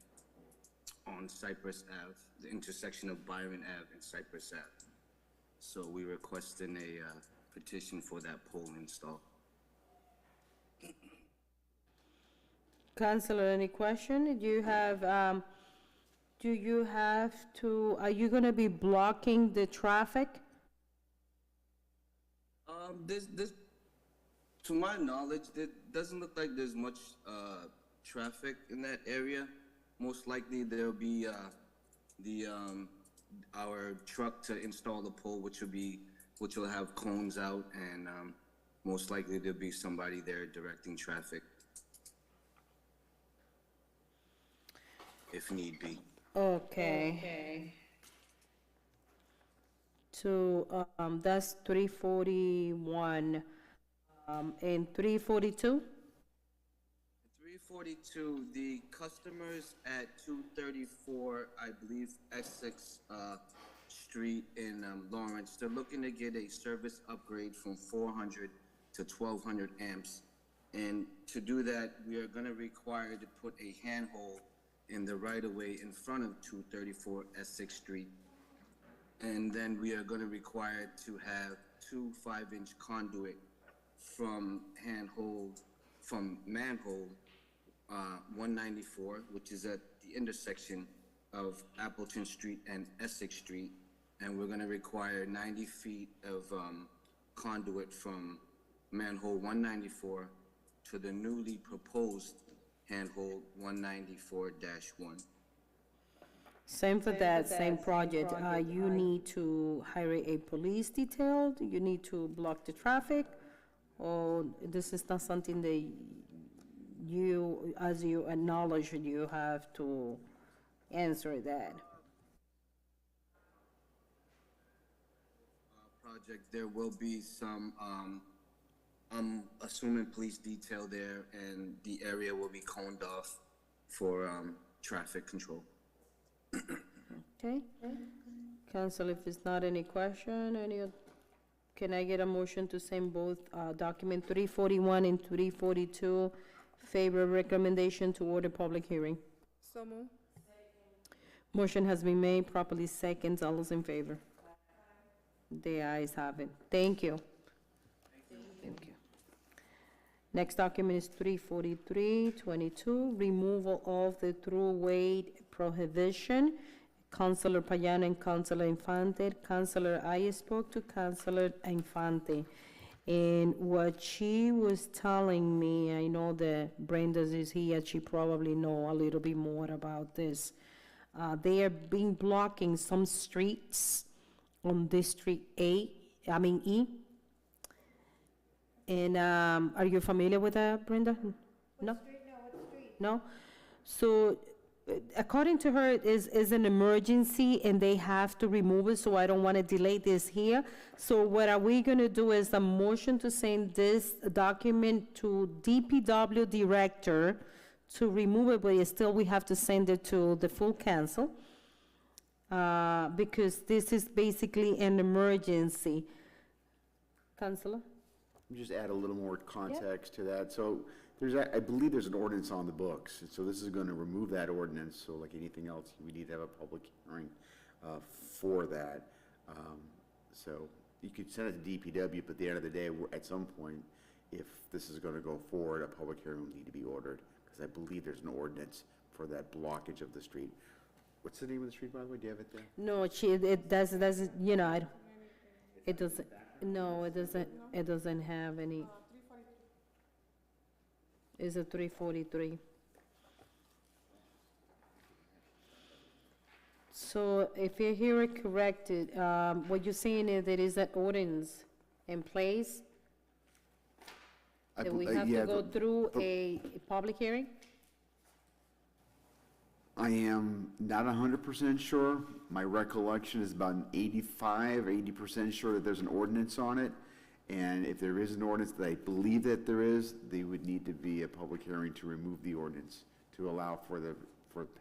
Speaker 12: on Cypress Ave, the intersection of Byron Ave and Cypress Ave. So we're requesting a petition for that pole install.
Speaker 1: Councilor, any question? Do you have to, are you gonna be blocking the traffic?
Speaker 12: To my knowledge, it doesn't look like there's much traffic in that area. most likely there'll be, our truck to install the pole, which will have cones out, and, most likely there'll be somebody there directing traffic, if need be.
Speaker 1: Okay. So, that's 341, and 342?
Speaker 12: 342, the customers at 234, I believe, Essex Street in Lawrence, they're looking to get a service upgrade from 400 to 1200 amps. And to do that, we are going to require to put a handhold in the right-of-way in front of 234 Essex Street. And then we are going to require to have 2 5-inch conduit from manhole 194, which is at the intersection of Appleton Street and Essex Street. And we're going to require 90 feet of conduit from manhole 194 to the newly proposed handhold 194-1.
Speaker 1: Same for that, same project. You need to hire a police detail, you need to block the traffic, or this is not something that you, as you acknowledge, you have to answer that?
Speaker 12: Project, there will be some, I'm assuming police detail there, and the area will be coned off for traffic control.
Speaker 1: Okay. Council, if there's not any question, can I get a motion to send both document 341 and 342 favor recommendation to order public hearing?
Speaker 3: So move.
Speaker 1: Motion has been made, properly seconds. All those in favor? The ayes have it. Thank you. Thank you. Next document is 34322, removal of the throughway prohibition. Councilor Payano and Councilor Infante. Councilor, I spoke to Councilor Infante, and what she was telling me, I know that Brenda's is here, she probably know a little bit more about this. They are being blocking some streets on District E. And, are you familiar with that, Brenda? No? No? So, according to her, it is an emergency and they have to remove it, so I don't want to delay this here. So what are we going to do is a motion to send this document to DPW director to remove it, but still we have to send it to the full council, because this is basically an emergency. Councilor?
Speaker 5: Just add a little more context to that. So I believe there's an ordinance on the books, and so this is going to remove that ordinance. So like anything else, we need to have a public hearing for that. So you could send it to DPW, but at the end of the day, at some point, if this is going to go forward, a public hearing will need to be ordered, because I believe there's an ordinance for that blockage of the street. What's the name of the street, by the way? Do you have it there?
Speaker 1: No, it doesn't, you know, it doesn't, no, it doesn't have any. It's a 343. So if you hear it corrected, what you're saying is there is an ordinance in place that we have to go through a public hearing?
Speaker 5: I am not 100% sure. My recollection is about 80% sure that there's an ordinance on it. And if there is an ordinance that I believe that there is, there would need to be a public hearing to remove the ordinance to allow for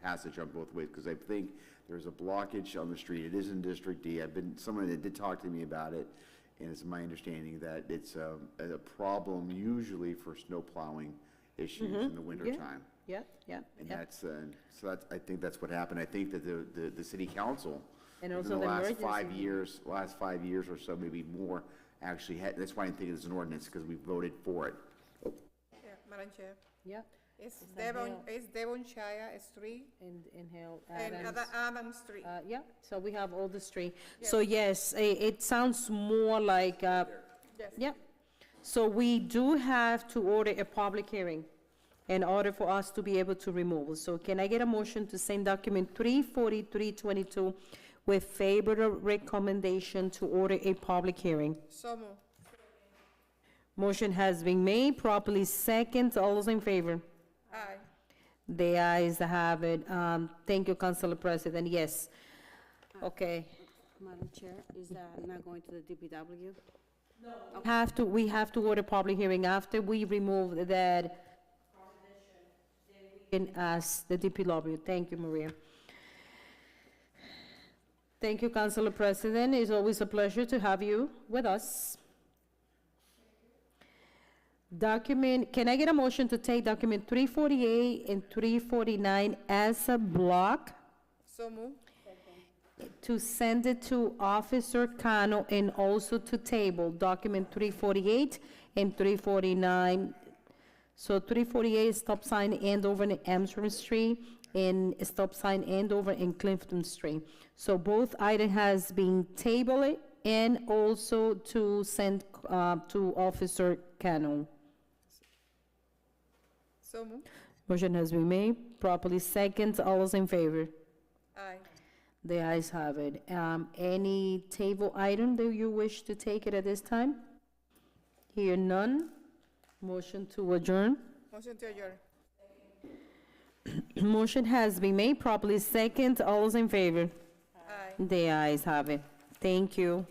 Speaker 5: passage on both ways, because I think there's a blockage on the street. It is in District D. Someone that did talk to me about it, and it's my understanding that it's a problem usually for snow plowing issues in the wintertime.
Speaker 1: Yeah.
Speaker 5: And I think that's what happened. I think that the city council,
Speaker 1: And
Speaker 5: in
Speaker 1: also
Speaker 5: the
Speaker 1: the
Speaker 5: last
Speaker 1: emergency.
Speaker 5: last 5 years or so, maybe more, actually had, that's why I think it's an ordinance, because we voted for it.
Speaker 3: Yeah, Madam Chair.
Speaker 1: Yeah,
Speaker 3: It's
Speaker 1: Hale.
Speaker 3: Devonshire Street
Speaker 1: and Hale
Speaker 3: and
Speaker 1: Adams.
Speaker 3: Adams Street.
Speaker 1: Yeah, so we have all the street. So yes, it sounds more like,
Speaker 3: Yes.
Speaker 1: yeah. So we do have to order a public hearing. in order for us to be able to remove it. So can I get a motion to send document 34322 with favorable recommendation to order a public hearing?
Speaker 3: So moved.
Speaker 1: Motion has been made, properly second. All those in favor?
Speaker 3: Aye.
Speaker 1: The ayes have it. Thank you, Councilor President. Yes. Okay.
Speaker 2: Madam Chair, is that not going to the DPW?
Speaker 1: We have to order public hearing after we remove that. And ask the DPW. Thank you, Maria. Thank you, Councilor President. It's always a pleasure to have you with us. Can I get a motion to take document 348 and 349 as a block?
Speaker 3: So moved.
Speaker 1: To send it to Officer Cano and also to table document 348 and 349. So 348 is stop sign Andover and Amsterdam Street and stop sign Andover and Clifton Street. So both item has been tabled and also to send to Officer Cano.
Speaker 3: So moved.
Speaker 1: Motion has been made, properly second. All those in favor?
Speaker 3: Aye.
Speaker 1: The ayes have it. Any table item that you wish to take it at this time? Hear none. Motion to adjourn.
Speaker 3: Motion to adjourn.
Speaker 1: Motion has been made, properly second. All those in favor?
Speaker 3: Aye.
Speaker 1: The ayes have it. Thank you.